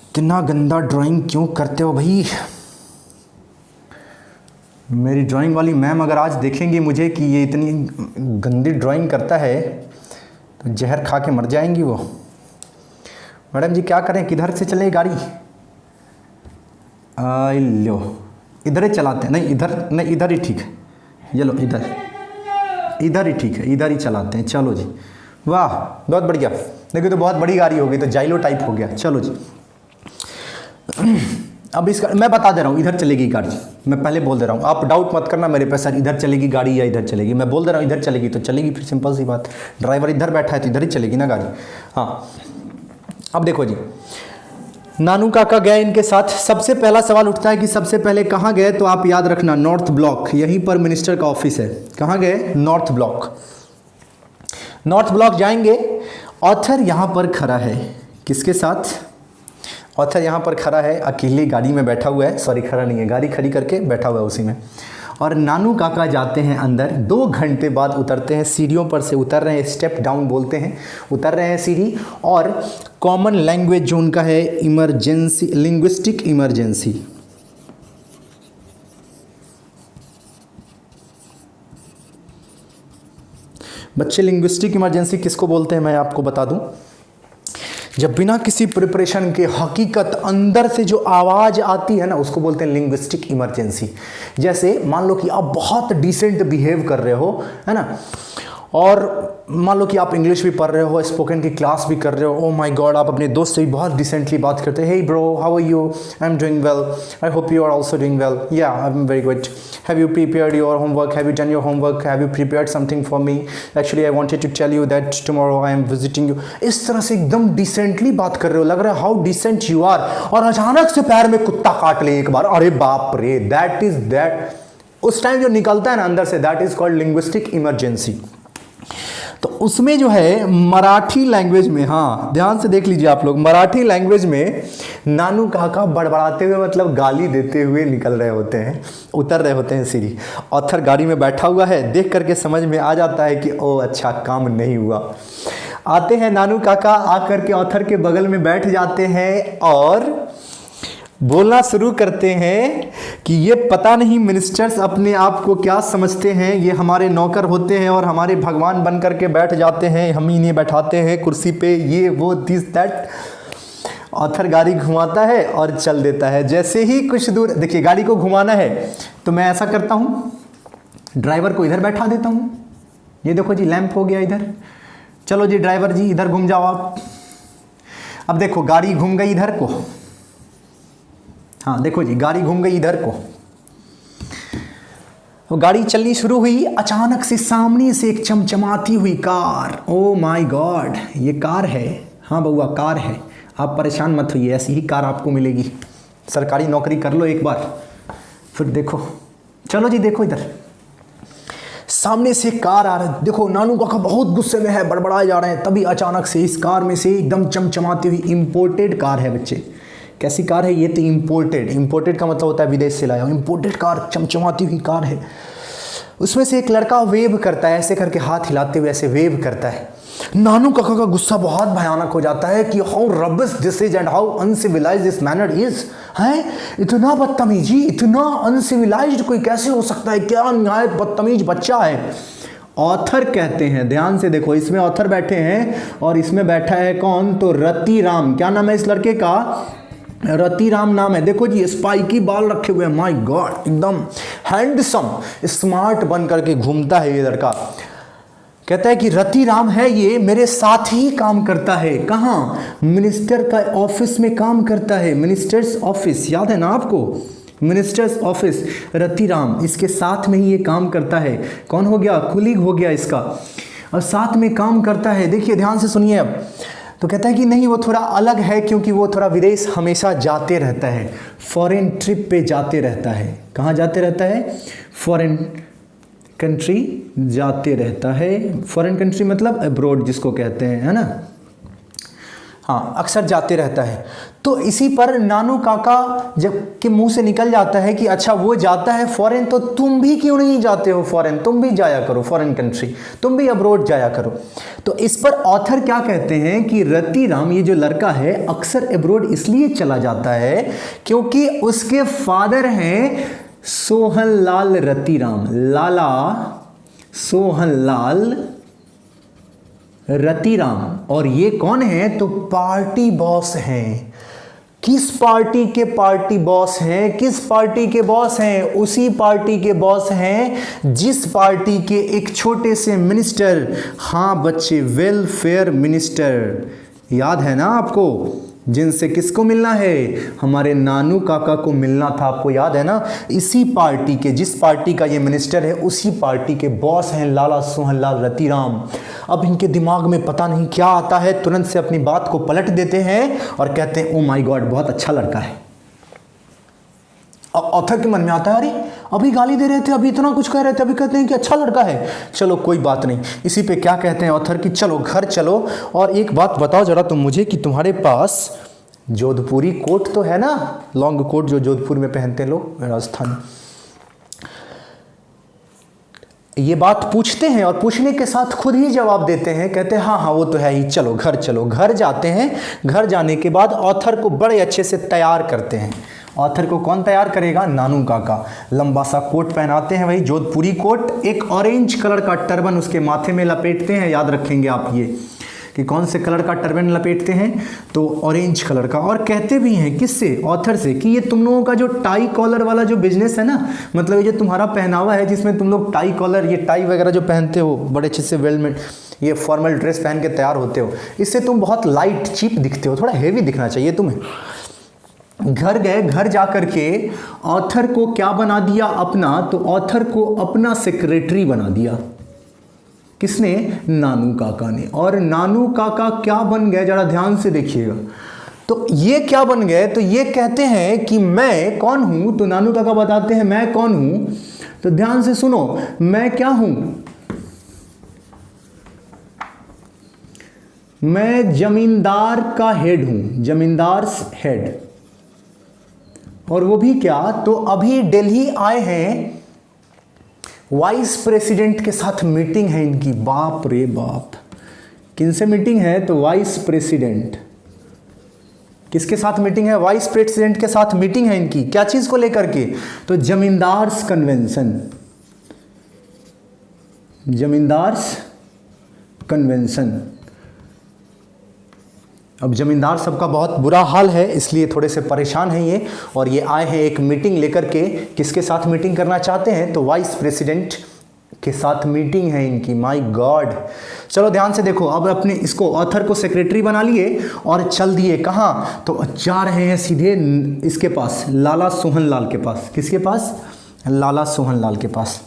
इतना गंदा ड्राइंग क्यों करते हो भाई। मेरी ड्राइंग वाली मैम अगर आज देखेंगी मुझे कि ये इतनी गंदी ड्राइंग करता है तो जहर खा के मर जाएंगी वो। मैडम जी क्या करें, किधर से चले गाड़ी, लो इधर ही चलाते हैं। नहीं इधर नहीं, इधर ही ठीक है, ये लो इधर, इधर ही ठीक है, इधर ही चलाते हैं। चलो जी, वाह बहुत बढ़िया। देखिए तो बहुत बड़ी गाड़ी हो गई, तो जाइलो टाइप हो गया। चलो जी, अब इसका मैं बता दे रहा हूँ, इधर चलेगी गाड़ी। मैं पहले बोल दे रहा हूँ, आप डाउट मत करना मेरे पे, सर इधर चलेगी गाड़ी या इधर चलेगी। मैं बोल दे रहा हूँ इधर चलेगी तो चलेगी, फिर सिंपल सी बात, ड्राइवर इधर बैठा है तो इधर ही चलेगी ना गाड़ी। हाँ अब देखो जी, नानू काका गए इनके साथ। सबसे पहला सवाल उठता है कि सबसे पहले कहाँ गए, तो आप याद रखना नॉर्थ ब्लॉक, यहीं पर मिनिस्टर का ऑफिस है। कहाँ गए, नॉर्थ ब्लॉक। नॉर्थ ब्लॉक जाएंगे। ऑथर यहाँ पर खड़ा है, किसके साथ, ऑथर यहाँ पर खड़ा है, अकेले गाड़ी में बैठा हुआ है, सॉरी खड़ा नहीं है, गाड़ी खड़ी करके बैठा हुआ है उसी में। और नानू काका जाते हैं अंदर। 2 घंटे बाद उतरते हैं, सीढ़ियों पर से उतर रहे हैं, स्टेप डाउन बोलते हैं, उतर रहे हैं सीढ़ी। और कॉमन लैंग्वेज जो उनका है, इमरजेंसी, लिंग्विस्टिक इमरजेंसी। बच्चे लिंग्विस्टिक इमरजेंसी किसको बोलते हैं, मैं आपको बता दूं, जब बिना किसी प्रिपरेशन के हकीकत अंदर से जो आवाज़ आती है ना, उसको बोलते हैं लिंग्विस्टिक इमरजेंसी। जैसे मान लो कि आप बहुत डिसेंट बिहेव कर रहे हो, है ना, और मान लो कि आप इंग्लिश भी पढ़ रहे हो, स्पोकन की क्लास भी कर रहे हो, ओ माय गॉड आप अपने दोस्त से भी बहुत डिसेंटली बात करते हैं, hey bro how are you, I am doing well, I hope you are also doing well, yeah I am very good, have you prepared your homework, have you done your homework, have you prepared something for me, actually I wanted to tell you that tomorrow I am visiting you. इस तरह से एकदम decently बात कर रहे हो, लग रहा है हाउ डिसेंट यू आर, और अचानक से पैर में कुत्ता काट ले एक बार, अरे बाप रे, दैट इज दैट, उस टाइम जो निकलता है ना अंदर से, that is called linguistic emergency. तो उसमें जो है मराठी लैंग्वेज में, हाँ ध्यान से देख लीजिए आप लोग, मराठी लैंग्वेज में नानू काका बड़बड़ाते हुए मतलब गाली देते हुए निकल रहे होते हैं, उतर रहे होते हैं सीढ़ी। ऑथर गाड़ी में बैठा हुआ है, देख करके समझ में आ जाता है कि ओ अच्छा काम नहीं हुआ। आते हैं नानू काका, आकर के ऑथर के बगल में बैठ जाते हैं और बोलना शुरू करते हैं कि ये पता नहीं मिनिस्टर्स अपने आप को क्या समझते हैं, ये हमारे नौकर होते हैं और हमारे भगवान बन करके बैठ जाते हैं, हम ही इन्हें बैठाते हैं कुर्सी पे, ये वो दिस दैट। ऑथर गाड़ी घुमाता है और चल देता है। जैसे ही कुछ दूर, देखिए गाड़ी को घुमाना है तो मैं ऐसा करता हूँ, ड्राइवर को इधर बैठा देता हूँ, ये देखो जी लैंप हो गया इधर, चलो जी ड्राइवर जी इधर घूम जाओ आप। अब देखो गाड़ी घूम गई इधर को, हाँ देखो जी गाड़ी घूम गई इधर को, तो गाड़ी चलनी शुरू हुई, अचानक से सामने से एक चमचमाती हुई कार, ओ माय गॉड ये कार है, हाँ बउआ कार है, आप परेशान मत होइए, ऐसी ही कार आपको मिलेगी, सरकारी नौकरी कर लो एक बार फिर देखो। चलो जी देखो इधर, सामने से कार आ रहा है, देखो नानू काका बहुत गुस्से में है, बड़बड़ाए जा रहे हैं, तभी अचानक से इस कार में से एकदम चमचमाती हुई इंपोर्टेड कार है बच्चे। कैसी कार है ये? तो इंपोर्टेड, इंपोर्टेड का मतलब होता है विदेश से लाया हुआ, इंपोर्टेड कार, चमचमाती हुई कार है। उसमें से एक लड़का वेव करता है, ऐसे करके हाथ हिलाते हुए ऐसे वेव करता है। नानू काका का गुस्सा बहुत भयानक हो जाता है कि how rubbish this is and how uncivilised this manner is, है इतना बदतमीजी, इतना अनसिविलाइज्ड कोई कैसे हो सकता है, क्या न्याय बदतमीज बच्चा है। ऑथर कहते हैं, ध्यान से देखो, इसमें ऑथर बैठे हैं और इसमें बैठा है कौन, तो रतिराम। क्या नाम है इस लड़के का? रतिराम नाम है। देखो जी स्पाइकी बाल रखे हुए हैं, माय गॉड एकदम हैंडसम स्मार्ट बन करके घूमता है ये लड़का। कहता है कि रतिराम है ये, मेरे साथ ही काम करता है। कहाँ? मिनिस्टर का ऑफिस में काम करता है, मिनिस्टर्स ऑफिस, याद है ना आपको, मिनिस्टर्स ऑफिस। रतिराम इसके साथ में ही ये काम करता है। कौन हो गया? कुलीग हो गया इसका, और साथ में काम करता है। देखिए ध्यान से सुनिए अब। तो कहता है कि नहीं वो थोड़ा अलग है, क्योंकि वो थोड़ा विदेश हमेशा जाते रहता है, फॉरेन ट्रिप पे जाते रहता है। कहाँ जाते रहता है? फॉरेन कंट्री जाते रहता है। फॉरेन कंट्री मतलब अब्रॉड जिसको कहते हैं, है ना, हाँ अक्सर जाते रहता है। तो इसी पर नानू काका जब के मुंह से निकल जाता है कि अच्छा वो जाता है फॉरेन, तो तुम भी क्यों नहीं जाते हो फॉरेन, तुम भी जाया करो फॉरेन कंट्री, तुम भी अब्रॉड जाया करो। तो इस पर ऑथर क्या कहते हैं कि रतिराम ये जो लड़का है अक्सर अब्रॉड इसलिए चला जाता है क्योंकि उसके फादर हैं सोहनलाल रतिराम, लाला सोहनलाल रतिराम। और ये कौन है? तो पार्टी बॉस हैं। किस पार्टी के पार्टी बॉस हैं? किस पार्टी के बॉस हैं? उसी पार्टी के बॉस हैं जिस पार्टी के एक छोटे से मिनिस्टर, हाँ बच्चे वेलफेयर मिनिस्टर, याद है ना आपको, जिनसे किसको मिलना है? हमारे नानू काका को मिलना था, आपको याद है ना। इसी पार्टी के, जिस पार्टी का ये मिनिस्टर है उसी पार्टी के बॉस हैं लाला सोहनलाल रतिराम। अब इनके दिमाग में पता नहीं क्या आता है, तुरंत से अपनी बात को पलट देते हैं और कहते हैं ओ माय गॉड बहुत अच्छा लड़का है। अब ऑथर के मन में आता है अरे अभी गाली दे रहे थे, अभी इतना कुछ कह रहे थे, अभी कहते हैं कि अच्छा लड़का है, चलो कोई बात नहीं। इसी पे क्या कहते हैं ऑथर कि चलो घर चलो और एक बात बताओ जरा तुम मुझे कि तुम्हारे पास जोधपुरी कोट तो है ना, लॉन्ग कोट जो जोधपुर में पहनते हैं लोग, राजस्थान। ये बात पूछते हैं और पूछने के साथ खुद ही जवाब देते हैं, कहते हैं हाँ हाँ वो तो है ही, चलो घर चलो। घर जाते हैं, घर जाने के बाद ऑथर को बड़े अच्छे से तैयार करते हैं। ऑथर को कौन तैयार करेगा? नानू काका। लंबा सा कोट पहनाते हैं, वही जोधपुरी कोट, एक ऑरेंज कलर का टर्बन उसके माथे में लपेटते हैं, याद रखेंगे आप ये। कि कौन से कलर का टर्बन लपेटते हैं, तो ऑरेंज कलर का। और कहते भी हैं किससे, ऑथर से, कि ये तुम लोगों का जो टाई कॉलर वाला जो बिजनेस है ना, मतलब ये जो तुम्हारा पहनावा है जिसमें तुम लोग टाई कॉलर, ये टाई वगैरह जो पहनते हो, बड़े अच्छे से वेल में ये फॉर्मल ड्रेस पहन के तैयार होते हो, इससे तुम बहुत लाइट चीप दिखते हो, थोड़ा हेवी दिखना चाहिए तुम्हें। घर गए, घर जा करके ऑथर को क्या बना दिया अपना, तो ऑथर को अपना सेक्रेटरी बना दिया। किसने, नानू काका ने। और नानू काका क्या बन गए, जरा ध्यान से देखिएगा। तो ये क्या बन गए, तो ये कहते हैं कि मैं कौन हूं, तो नानू काका बताते हैं मैं कौन हूं, तो ध्यान से सुनो, मैं क्या हूं, मैं जमींदार का हेड हूं, जमींदार्स हेड। और वो भी क्या, तो अभी दिल्ली आए हैं, वाइस प्रेसिडेंट के साथ मीटिंग है इनकी। बाप रे बाप, किनसे मीटिंग है, तो वाइस प्रेसिडेंट। किसके साथ मीटिंग है, वाइस प्रेसिडेंट के साथ मीटिंग है इनकी। क्या चीज को लेकर के, तो जमींदार्स कन्वेंशन, जमींदार्स कन्वेंशन। अब जमींदार सबका बहुत बुरा हाल है, इसलिए थोड़े से परेशान हैं ये, और ये आए हैं एक मीटिंग लेकर के। किसके साथ मीटिंग करना चाहते हैं, तो वाइस प्रेसिडेंट के साथ मीटिंग है इनकी। My God. चलो ध्यान से देखो, अब अपने इसको ऑथर को सेक्रेटरी बना लिए और चल दिए कहाँ, तो जा रहे हैं सीधे इसके पास, लाला सोहन लाल के पास। किसके पास, लाला सोहन लाल के पास।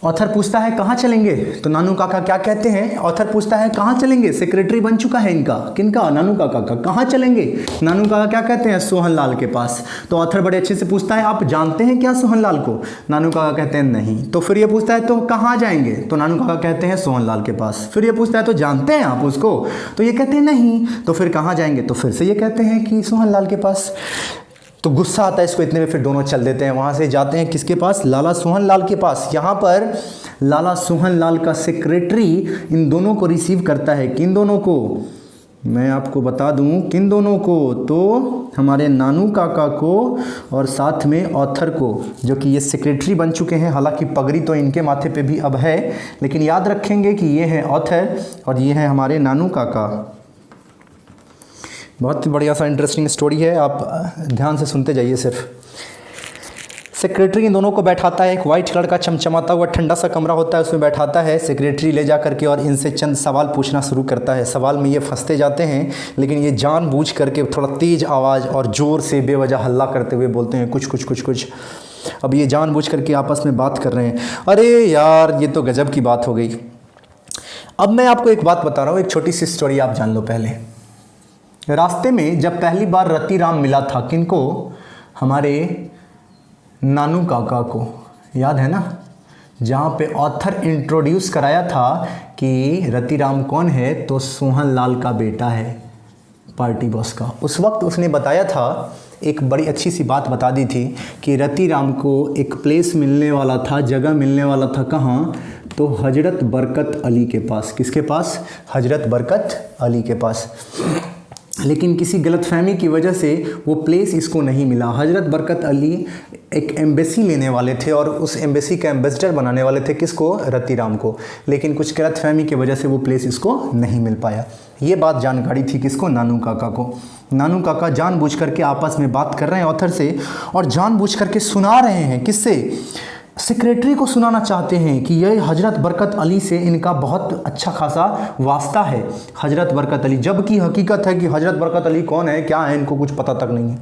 ऑथर पूछता है कहाँ चलेंगे, तो नानू काका क्या कहते हैं, ऑथर पूछता है कहाँ चलेंगे, सेक्रेटरी बन चुका है इनका, किनका, नानू काका का। कहाँ चलेंगे, नानू काका क्या कहते हैं, सोहन लाल के पास। तो ऑथर बड़े अच्छे से पूछता है आप जानते हैं क्या सोहन लाल को, नानू काका कहते हैं नहीं। तो फिर ये पूछता है तो कहाँ जाएंगे, तो नानू काका कहते हैं सोहन लाल के पास। फिर ये पूछता है तो जानते हैं आप उसको, तो ये कहते हैं नहीं। तो फिर कहाँ जाएंगे, तो फिर से ये कहते हैं कि सोहन लाल के पास। तो गुस्सा आता है इसको इतने में, फिर दोनों चल देते हैं, वहाँ से जाते हैं किसके पास, लाला सोहन लाल के पास। यहाँ पर लाला सोहन लाल का सेक्रेटरी इन दोनों को रिसीव करता है। किन दोनों को, मैं आपको बता दूं, किन दोनों को, तो हमारे नानू काका को और साथ में ऑथर को, जो कि ये सेक्रेटरी बन चुके हैं। हालांकि पगड़ी तो इनके माथे पे भी अब है, लेकिन याद रखेंगे कि ये है ऑथर और ये है हमारे नानू काका। बहुत ही बढ़िया सा इंटरेस्टिंग स्टोरी है, आप ध्यान से सुनते जाइए सिर्फ। सेक्रेटरी इन दोनों को बैठाता है, एक वाइट कलर का चमचमाता हुआ ठंडा सा कमरा होता है, उसमें बैठाता है सेक्रेटरी ले जा करके और इनसे चंद सवाल पूछना शुरू करता है। सवाल में ये फंसते जाते हैं, लेकिन ये जानबूझ करके थोड़ा तेज़ आवाज़ और ज़ोर से बेवजह हल्ला करते हुए बोलते हैं कुछ कुछ कुछ कुछ। अब ये जानबूझ करके आपस में बात कर रहे हैं। अरे यार, ये तो गजब की बात हो गई। अब मैं आपको एक बात बता रहा हूँ, एक छोटी सी स्टोरी आप जान लो। पहले रास्ते में जब पहली बार रतिराम मिला था, किनको, हमारे नानू काका को, याद है ना, जहाँ पे ऑथर इंट्रोड्यूस कराया था कि रतिराम कौन है, तो सोहन लाल का बेटा है, पार्टी बॉस का। उस वक्त उसने बताया था, एक बड़ी अच्छी सी बात बता दी थी कि रतिराम को एक प्लेस मिलने वाला था, जगह मिलने वाला था, कहाँ, तो हजरत बरकत अली के पास। किसके पास, हजरत बरकत अली के पास। लेकिन किसी गलतफहमी की वजह से वो प्लेस इसको नहीं मिला। हजरत बरकत अली एक एम्बेसी लेने वाले थे और उस एम्बेसी का एम्बेसडर बनाने वाले थे, किसको, रतिराम को। लेकिन कुछ गलतफहमी की वजह से वो प्लेस इसको नहीं मिल पाया। ये बात जानकारी थी किसको, नानू काका को। नानू काका जानबूझ करके आपस में बात कर रहे हैं ऑथर से, और जानबूझ करके सुना रहे हैं, किससे, सेक्रेटरी को सुनाना चाहते हैं कि यह हजरत बरकत अली से इनका बहुत अच्छा खासा वास्ता है, हजरत बरकत अली। जबकि हकीकत है कि हजरत बरकत अली कौन है, क्या है, इनको कुछ पता तक नहीं है।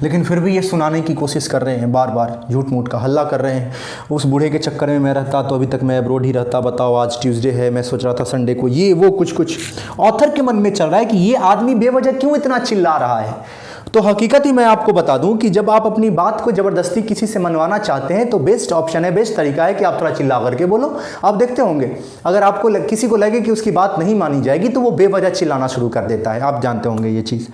लेकिन फिर भी ये सुनाने की कोशिश कर रहे हैं, बार बार झूठ मूठ का हल्ला कर रहे हैं। उस बूढ़े के चक्कर में मैं रहता तो अभी तक मैं अब्रोड ही रहता। बताओ, आज ट्यूसडे है, मैं सोच रहा था संडे को, ये वो कुछ कुछ ऑथर के मन में चल रहा है कि ये आदमी बेवजह क्यों इतना चिल्ला रहा है। तो हकीकत ही मैं आपको बता दूं कि जब आप अपनी बात को ज़बरदस्ती किसी से मनवाना चाहते हैं तो बेस्ट ऑप्शन है, बेस्ट तरीका है कि आप थोड़ा चिल्ला करके बोलो। आप देखते होंगे, अगर आपको किसी को लगे कि उसकी बात नहीं मानी जाएगी तो वो बेवजह चिल्लाना शुरू कर देता है। आप जानते होंगे ये चीज़।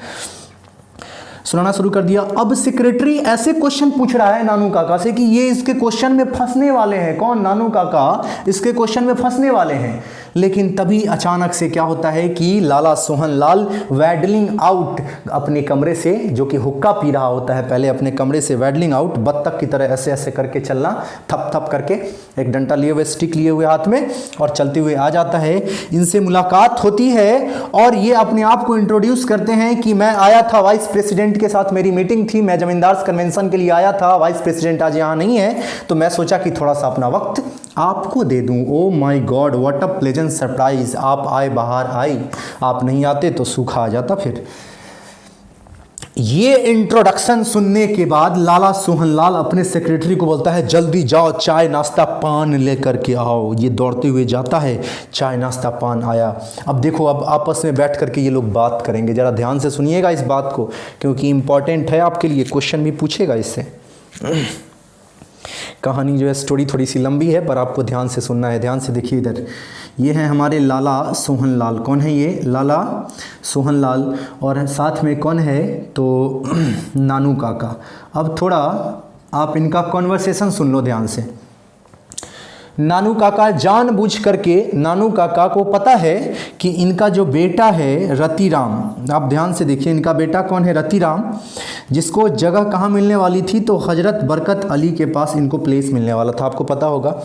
सुनाना शुरू कर दिया। अब सेक्रेटरी ऐसे क्वेश्चन पूछ रहा है नानू काका से कि ये इसके क्वेश्चन में फंसने वाले हैं। कौन? नानू काका इसके क्वेश्चन में फंसने वाले हैं। लेकिन तभी अचानक से क्या होता है कि लाला सोहनलाल वैडलिंग आउट अपने कमरे से, जो कि हुक्का पी रहा होता है पहले, अपने कमरे से वैडलिंग आउट, बत्तख की तरह ऐसे ऐसे करके चलना, थप थप करके, एक डंडा लिए हुए, स्टिक लिए हुए हाथ में, और चलते हुए आ जाता है। इनसे मुलाकात होती है और ये अपने आप को इंट्रोड्यूस करते हैं कि मैं आया था वाइस प्रेसिडेंट के साथ, मेरी मीटिंग थी, मैं जमींदार्स कन्वेंशन के लिए आया था, वाइस प्रेसिडेंट आज यहाँ नहीं है, तो मैं सोचा कि थोड़ा सा अपना वक्त आपको दे दूं। ओ my God, what a pleasant surprise. आप आए, बाहर आई, आप नहीं आते तो सूखा आ जाता। फिर ये इंट्रोडक्शन सुनने के बाद लाला सोहनलाल अपने सेक्रेटरी को बोलता है, जल्दी जाओ, चाय नाश्ता पान लेकर के आओ। ये दौड़ते हुए जाता है, चाय नाश्ता पान आया। अब देखो, अब आपस में बैठ करके ये लोग बात करेंगे। ज़रा ध्यान से सुनिएगा इस बात को, क्योंकि इंपॉर्टेंट है आपके लिए, क्वेश्चन भी पूछेगा इससे। कहानी जो है, स्टोरी थोड़ी सी लंबी है, पर आपको ध्यान से सुनना है। ध्यान से देखिए इधर, ये हैं हमारे लाला सोहनलाल। कौन है ये? लाला सोहनलाल। और साथ में कौन है? तो नानू काका। अब थोड़ा आप इनका कॉन्वर्सेशन सुन लो ध्यान से। नानू काका जानबूझ करके, नानू काका को पता है कि इनका जो बेटा है रतिराम, आप ध्यान से देखिए, इनका बेटा कौन है? रतिराम, जिसको जगह कहाँ मिलने वाली थी? तो हजरत बरकत अली के पास इनको प्लेस मिलने वाला था, आपको पता होगा।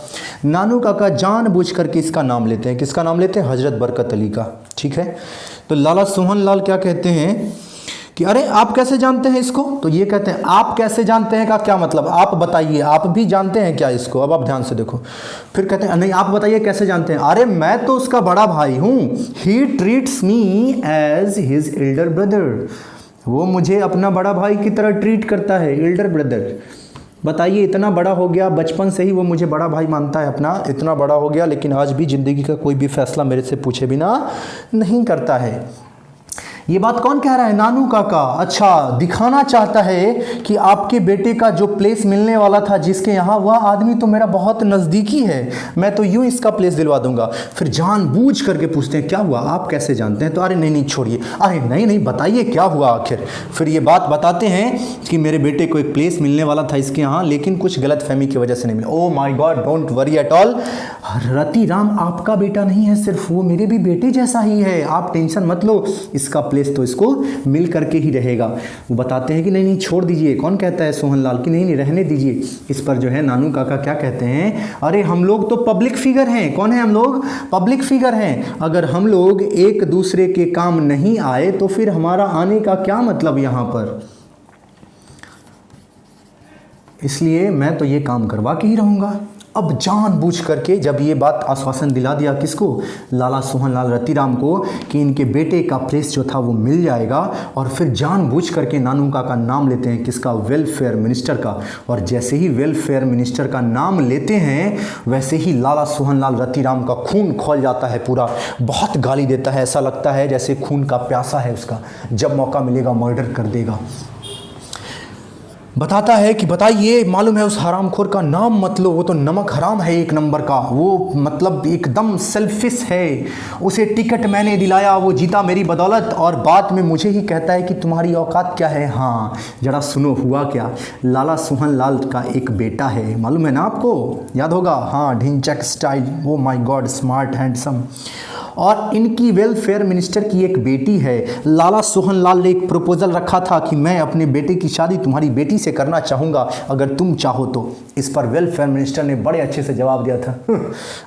नानू काका जानबूझ करके इसका नाम लेते हैं। किसका नाम लेते हैं? हजरत बरकत अली का। ठीक है, तो लाला सोहनलाल क्या कहते हैं कि अरे आप कैसे जानते हैं इसको? तो ये कहते हैं, आप कैसे जानते हैं का क्या मतलब? आप बताइए, आप भी जानते हैं क्या इसको? अब आप ध्यान से देखो। फिर कहते हैं, नहीं आप बताइए कैसे जानते हैं? अरे मैं तो उसका बड़ा भाई हूँ, he treats me as his elder brother. वो मुझे अपना बड़ा भाई की तरह ट्रीट करता है, एल्डर ब्रदर। बताइए, इतना बड़ा हो गया, बचपन से ही वो मुझे बड़ा भाई मानता है अपना, इतना बड़ा हो गया, लेकिन आज भी ज़िंदगी का कोई भी फैसला मेरे से पूछे बिना नहीं करता है। ये बात कौन कह रहा है? नानू काका। अच्छा, दिखाना चाहता है कि आपके बेटे का जो प्लेस मिलने वाला था जिसके यहाँ, वह आदमी तो मेरा बहुत नज़दीकी है, मैं तो यूँ इसका प्लेस दिलवा दूंगा। फिर जानबूझ करके पूछते हैं, क्या हुआ? आप कैसे जानते हैं? तो अरे नहीं नहीं छोड़िए, अरे नहीं नहीं बताइए क्या हुआ आखिर। फिर ये बात बताते हैं कि मेरे बेटे को एक प्लेस मिलने वाला था इसके यहाँ, लेकिन कुछ गलत फहमी की वजह से नहीं मिला। Oh my God, don't worry at all, Ratiram आपका बेटा नहीं है सिर्फ, वो मेरे भी बेटे जैसा ही है, आप टेंशन मत लो, इसका प्लेस तो इसको मिल करके ही रहेगा। वो बताते हैं कि नहीं नहीं छोड़ दीजिए। कौन कहता है? सोहनलाल की नहीं नहीं रहने दीजिए। इस पर जो है नानू काका क्या कहते हैं, अरे हम लोग तो पब्लिक फिगर हैं। कौन है हम लोग? पब्लिक फिगर हैं। अगर हम लोग एक दूसरे के काम नहीं आए तो फिर हमारा आने का क्या मतलब यहाँ पर? इसलिए मैं तो ये काम करवा के ही रहूँगा। अब जानबूझ करके जब ये बात आश्वासन दिला दिया किसको? लाला सोहनलाल रतिराम को, कि इनके बेटे का प्लेस जो था वो मिल जाएगा, और फिर जानबूझ करके नानू का नाम लेते हैं किसका? वेलफेयर मिनिस्टर का। और जैसे ही वेलफेयर मिनिस्टर का नाम लेते हैं, वैसे ही लाला सोहनलाल रतिराम का खून खौल जाता है पूरा, बहुत गाली देता है, ऐसा लगता है जैसे खून का प्यासा है उसका, जब मौका मिलेगा मर्डर कर देगा। बताता है कि बताइए, मालूम है उस हरामखोर का नाम मत लो, वो तो नमक हराम है एक नंबर का, वो मतलब एकदम सेल्फिश है, उसे टिकट मैंने दिलाया, वो जीता मेरी बदौलत, और बाद में मुझे ही कहता है कि तुम्हारी औकात क्या है। हाँ जरा सुनो, हुआ क्या? लाला सोहनलाल का एक बेटा है, मालूम है ना आपको, याद होगा, हाँ, Dhinchak style, oh my God, smart handsome. और इनकी वेलफेयर मिनिस्टर की एक बेटी है। लाला सोहनलाल ने एक प्रपोजल रखा था कि मैं अपने बेटे की शादी तुम्हारी बेटी से करना चाहूँगा, अगर तुम चाहो तो। इस पर वेलफेयर मिनिस्टर ने बड़े अच्छे से जवाब दिया था,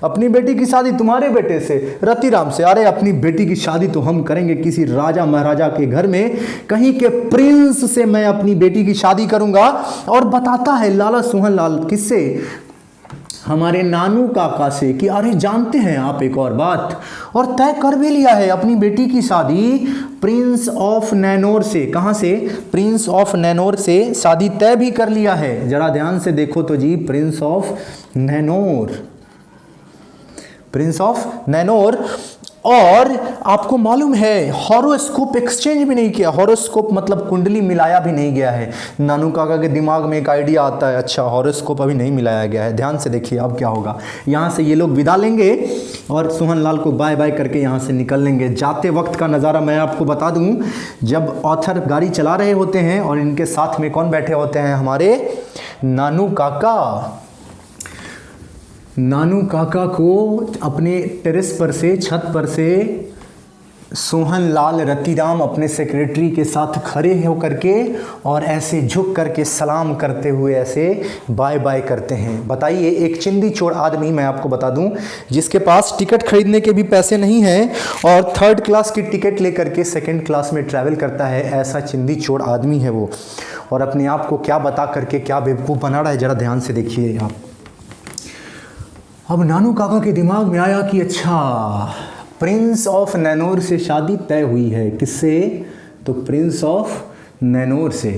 अपनी बेटी की शादी तुम्हारे बेटे से, रतिराम से? अरे अपनी बेटी की शादी तो हम करेंगे किसी राजा महाराजा के घर में, कहीं के प्रिंस से मैं अपनी बेटी की शादी करूँगा। और बताता है लाला सोहनलाल किससे? हमारे नानू काका से, कि अरे जानते हैं आप एक और बात, और तय कर भी लिया है अपनी बेटी की शादी प्रिंस ऑफ नैनोर से। कहाँ से? प्रिंस ऑफ नैनोर से शादी तय भी कर लिया है। जरा ध्यान से देखो तो जी, प्रिंस ऑफ नैनोर, प्रिंस ऑफ नैनोर। और आपको मालूम है हॉरोस्कोप एक्सचेंज भी नहीं किया। हॉरोस्कोप मतलब कुंडली मिलाया भी नहीं गया है। नानू काका के दिमाग में एक आइडिया आता है, अच्छा हॉरोस्कोप अभी नहीं मिलाया गया है। ध्यान से देखिए अब क्या होगा। यहाँ से ये लोग विदा लेंगे और सोहन लाल को बाय बाय करके यहाँ से निकल लेंगे। जाते वक्त का नज़ारा मैं आपको बता दूँ, जब ऑथर गाड़ी चला रहे होते हैं और इनके साथ में कौन बैठे होते हैं, हमारे नानू काका। नानू काका को अपने टेरेस पर से, छत पर से सोहन लाल रतिराम अपने सेक्रेटरी के साथ खड़े होकर के और ऐसे झुक करके सलाम करते हुए ऐसे बाय बाय करते हैं। बताइए, एक चिंदी चोर आदमी, मैं आपको बता दूं, जिसके पास टिकट खरीदने के भी पैसे नहीं हैं और थर्ड क्लास की टिकट लेकर के सेकंड क्लास में ट्रैवल करता है, ऐसा चिंदी चोर आदमी है वो। और अपने आप को क्या बता करके क्या बेवकूफ़ बना रहा है, ज़रा ध्यान से देखिए आप। अब नानू काका के दिमाग में आया कि अच्छा प्रिंस ऑफ नैनोर से शादी तय हुई है। किससे? तो प्रिंस ऑफ नैनोर से।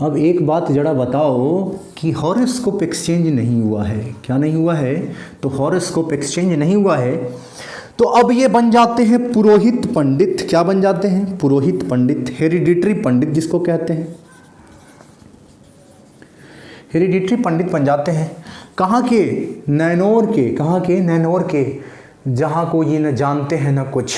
अब एक बात जरा बताओ कि हॉरोस्कोप एक्सचेंज नहीं हुआ है। क्या नहीं हुआ है? तो हॉरोस्कोप एक्सचेंज नहीं हुआ है। तो अब ये बन जाते हैं पुरोहित पंडित। क्या बन जाते हैं? पुरोहित पंडित, हेरिडिटरी पंडित जिसको कहते हैं। हेरिडिटरी पंडित बन जाते हैं। कहाँ के? नैनोर के। कहाँ के? नैनोर के, जहाँ को ये न जानते हैं न कुछ।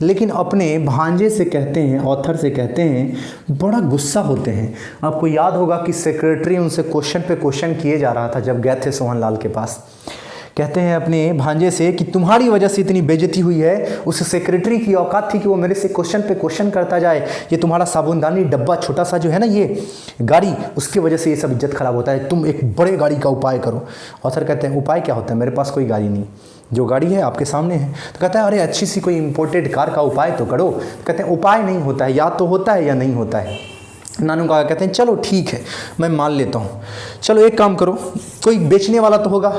लेकिन अपने भांजे से कहते हैं, ऑथर से कहते हैं, बड़ा गुस्सा होते हैं। आपको याद होगा कि सेक्रेटरी उनसे क्वेश्चन पे क्वेश्चन किए जा रहा था जब गए थे सोहन लाल के पास। कहते हैं अपने भांजे से कि तुम्हारी वजह से इतनी बेइज्जती हुई है। उस सेक्रेटरी की औकात थी कि वो मेरे से क्वेश्चन पे क्वेश्चन करता जाए। ये तुम्हारा साबुनदानी डब्बा छोटा सा जो है ना, ये गाड़ी, उसकी वजह से ये सब इज्जत खराब होता है। तुम एक बड़े गाड़ी का उपाय करो। ऑथर कहते हैं उपाय क्या होता है? मेरे पास कोई गाड़ी नहीं, जो गाड़ी है आपके सामने है। तो कहता है अरे अच्छी सी कोई इंपोर्टेड कार का उपाय तो करो। कहते हैं उपाय नहीं होता है, या तो होता है या नहीं होता है। नानू काका कहते हैं चलो ठीक है, मैं मान लेता हूँ। चलो एक काम करो, कोई बेचने वाला तो होगा।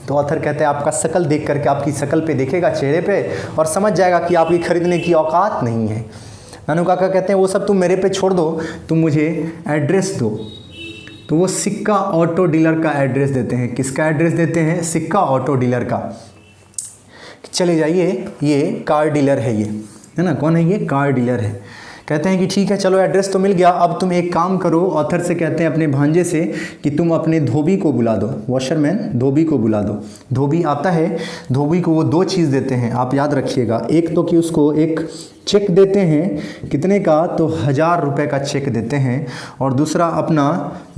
तो ऑथर कहते हैं आपका शकल देख करके, आपकी शकल पे देखेगा, चेहरे पे, और समझ जाएगा कि आपकी खरीदने की औकात नहीं है। नानू काका कहते हैं वो सब तुम मेरे पे छोड़ दो, तुम मुझे एड्रेस दो। तो वो सिक्का ऑटो डीलर का एड्रेस देते हैं। किसका एड्रेस देते हैं? सिक्का ऑटो डीलर का। चले जाइए, ये कार डीलर है, ये है ना, कौन है ये? कार डीलर है। कहते हैं कि ठीक है चलो एड्रेस तो मिल गया, अब तुम एक काम करो। ऑथर से कहते हैं अपने भांजे से कि तुम अपने धोबी को बुला दो, वॉशरमैन धोबी को बुला दो। धोबी आता है, धोबी को वो दो चीज़ देते हैं, आप याद रखिएगा। एक तो कि उसको एक चेक देते हैं, कितने का? तो 1000 रुपये का चेक देते हैं। और दूसरा अपना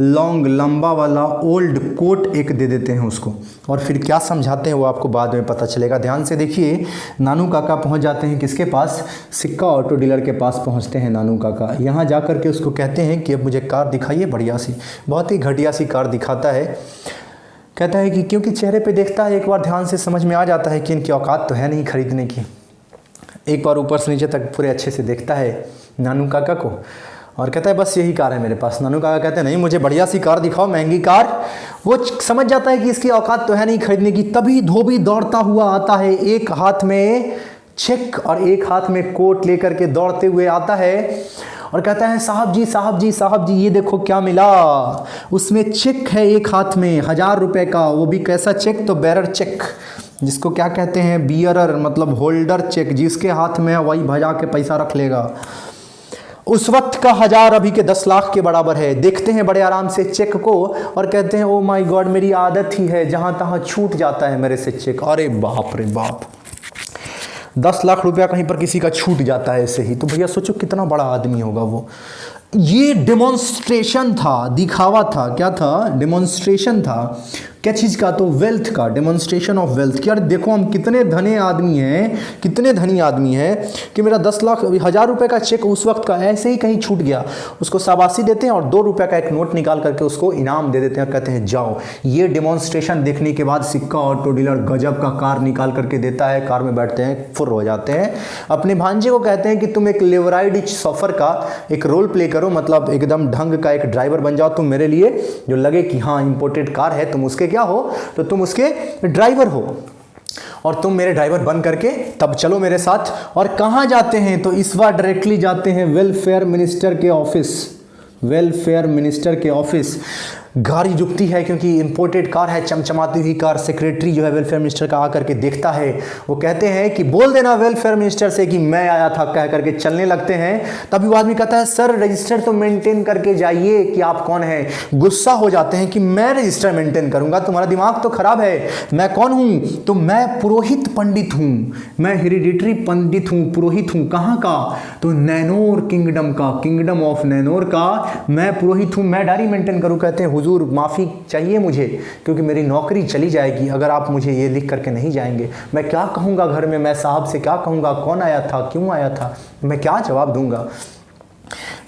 लॉन्ग लंबा वाला ओल्ड कोट एक दे देते हैं उसको। और फिर क्या समझाते हैं वो आपको बाद में पता चलेगा। ध्यान से देखिए, नानू काका पहुंच जाते हैं किसके पास? सिक्का ऑटो डीलर के पास पहुंचते हैं नानू काका। यहाँ जा कर के उसको कहते हैं कि अब मुझे कार दिखाइए बढ़िया सी। बहुत ही घटिया सी कार दिखाता है। कहता है कि क्योंकि चेहरे पे देखता है, एक बार ध्यान से समझ में आ जाता है कि इनकी औकात तो है नहीं खरीदने की। एक बार ऊपर से नीचे तक पूरे अच्छे से देखता है नानू काका को और कहता है बस यही कार है मेरे पास। नानू काका कहते हैं नहीं, मुझे बढ़िया सी कार दिखाओ, महंगी कार। वो समझ जाता है कि इसकी औकात तो है नहीं खरीदने की। तभी धोबी दौड़ता हुआ आता है, एक हाथ में चेक और एक हाथ में कोट लेकर के दौड़ते हुए आता है और कहता है साहब जी साहब जी साहब जी, ये देखो क्या मिला। उसमें चेक है एक हाथ में 1000 रुपये का, वो भी कैसा चेक? तो बैरर चेक, जिसको क्या कहते हैं? बियरर, मतलब होल्डर चेक। जिसके हाथ में है वही भजा के पैसा रख लेगा। उस वक्त का 1000 अभी के 10 लाख के बराबर है। देखते हैं बड़े आराम से चेक को और कहते हैं ओ माय गॉड, मेरी आदत ही है, जहां तहां छूट जाता है मेरे से चेक। अरे बाप रे बाप, 10 लाख रुपया कहीं पर किसी का छूट जाता है ऐसे ही, तो भैया सोचो कितना बड़ा आदमी होगा वो। ये डेमोन्स्ट्रेशन था, दिखावा था। क्या था? डेमोन्स्ट्रेशन था। क्या चीज़ का? तो वेल्थ का, डेमोन्स्ट्रेशन ऑफ वेल्थ। कि यार देखो हम कितने धनी आदमी हैं, कितने धनी आदमी हैं कि मेरा 10 लाख 1000 रुपये का चेक उस वक्त का ऐसे ही कहीं छूट गया। उसको शाबाशी देते हैं और 2 रुपये का एक नोट निकाल करके उसको इनाम दे देते हैं, कहते हैं जाओ। ये डेमोन्स्ट्रेशन देखने के बाद सिक्का ऑटो डीलर गजब का कार निकाल करके देता है। कार में बैठते हैं, फुर हो जाते हैं। अपने भांजे को कहते हैं कि तुम एक लेवराइड सफ़र का एक रोल प्ले करो, मतलब एकदम ढंग का एक ड्राइवर बन जाओ तुम मेरे लिए, जो लगे कि हाँ इंपोर्टेड कार है, तुम उसके क्या हो? तो तुम उसके ड्राइवर हो और तुम मेरे ड्राइवर बन करके तब चलो मेरे साथ। और कहां जाते हैं? तो इस बार डायरेक्टली जाते हैं वेलफेयर मिनिस्टर के ऑफिस। वेलफेयर मिनिस्टर के ऑफिस। गाड़ी रुकती है क्योंकि इंपोर्टेड कार है, चमचमाती हुई कार। सेक्रेटरी जो है वेलफेयर मिनिस्टर का आकर के देखता है, वो कहते हैं कि बोल देना वेलफेयर मिनिस्टर से कि मैं आया था, कह करके चलने लगते हैं। तभी वो आदमी कहता है सर रजिस्टर तो मेंटेन करके जाइए कि आप कौन हैं। गुस्सा हो जाते हैं कि मैं रजिस्टर मेंटेन करूंगा, तुम्हारा दिमाग तो खराब है। मैं कौन हूं? तो मैं पुरोहित पंडित हूं, मैं हेरिडिटरी पंडित हूं, पुरोहित हूं। कहां का? तो नैनोर किंगडम का, किंगडम ऑफ नैनोर का मैं पुरोहित हूं, मैं डायरी मेंटेन करूं। कहते हैं हुजूर माफ़ी चाहिए मुझे, क्योंकि मेरी नौकरी चली जाएगी अगर आप मुझे ये लिख करके नहीं जाएंगे। मैं क्या कहूँगा घर में, मैं साहब से क्या कहूँगा, कौन आया था, क्यों आया था, मैं क्या जवाब दूंगा।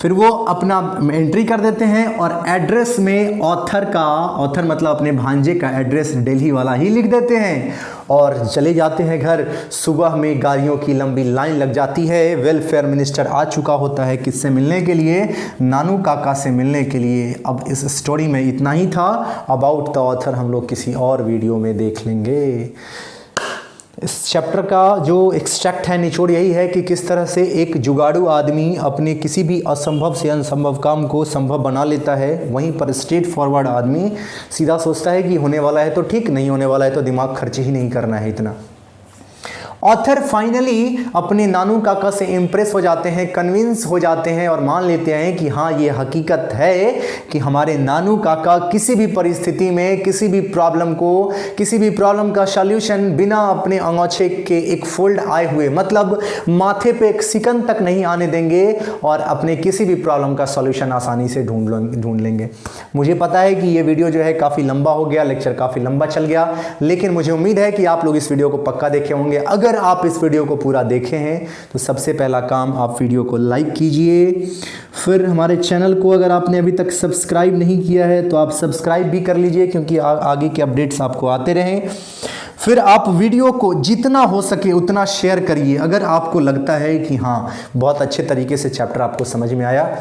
फिर वो अपना एंट्री कर देते हैं और एड्रेस में ऑथर मतलब अपने भांजे का एड्रेस दिल्ली वाला ही लिख देते हैं और चले जाते हैं घर। सुबह में गाड़ियों की लंबी लाइन लग जाती है। वेलफेयर मिनिस्टर आ चुका होता है किससे मिलने के लिए? नानू काका से मिलने के लिए। अब इस स्टोरी में इतना ही था। अबाउट द ऑथर हम लोग किसी और वीडियो में देख लेंगे। इस चैप्टर का जो एक्सट्रैक्ट है, निचोड़ यही है कि किस तरह से एक जुगाड़ू आदमी अपने किसी भी असंभव से असंभव काम को संभव बना लेता है। वहीं पर स्ट्रेट फॉरवर्ड आदमी सीधा सोचता है कि होने वाला है तो ठीक, नहीं होने वाला है तो दिमाग खर्च ही नहीं करना है इतना। ऑथर फाइनली अपने नानू काका से इम्प्रेस हो जाते हैं, कन्विंस हो जाते हैं और मान लेते हैं कि हाँ ये हकीकत है कि हमारे नानू काका किसी भी परिस्थिति में किसी भी प्रॉब्लम का सॉल्यूशन बिना अपने अंगोछे के एक फोल्ड आए हुए, मतलब माथे पे एक सिकन तक नहीं आने देंगे और अपने किसी भी प्रॉब्लम का सॉल्यूशन आसानी से ढूंढ लेंगे। मुझे पता है कि ये वीडियो जो है काफ़ी लंबा हो गया, लेक्चर काफ़ी लंबा चल गया, लेकिन मुझे उम्मीद है कि आप लोग इस वीडियो को पक्का देखे होंगे। अगर आप इस वीडियो को पूरा देखे हैं तो सबसे पहला काम आप वीडियो को लाइक कीजिए। फिर हमारे चैनल को अगर आपने अभी तक सब्सक्राइब नहीं किया है तो आप सब्सक्राइब भी कर लीजिए, क्योंकि आगे के अपडेट्स आपको आते रहें। फिर आप वीडियो को जितना हो सके उतना शेयर करिए अगर आपको लगता है कि हाँ बहुत अच्छे तरीके से चैप्टर आपको समझ में आया।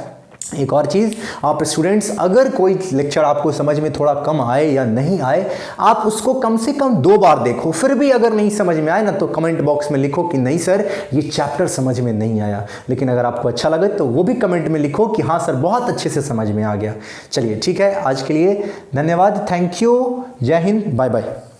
एक और चीज़, आप स्टूडेंट्स अगर कोई लेक्चर आपको समझ में थोड़ा कम आए या नहीं आए, आप उसको कम से कम 2 बार देखो। फिर भी अगर नहीं समझ में आए ना तो कमेंट बॉक्स में लिखो कि नहीं सर ये चैप्टर समझ में नहीं आया। लेकिन अगर आपको अच्छा लगे तो वो भी कमेंट में लिखो कि हाँ सर बहुत अच्छे से समझ में आ गया। चलिए ठीक है, आज के लिए धन्यवाद, थैंक यू, जय हिंद, बाय बाय।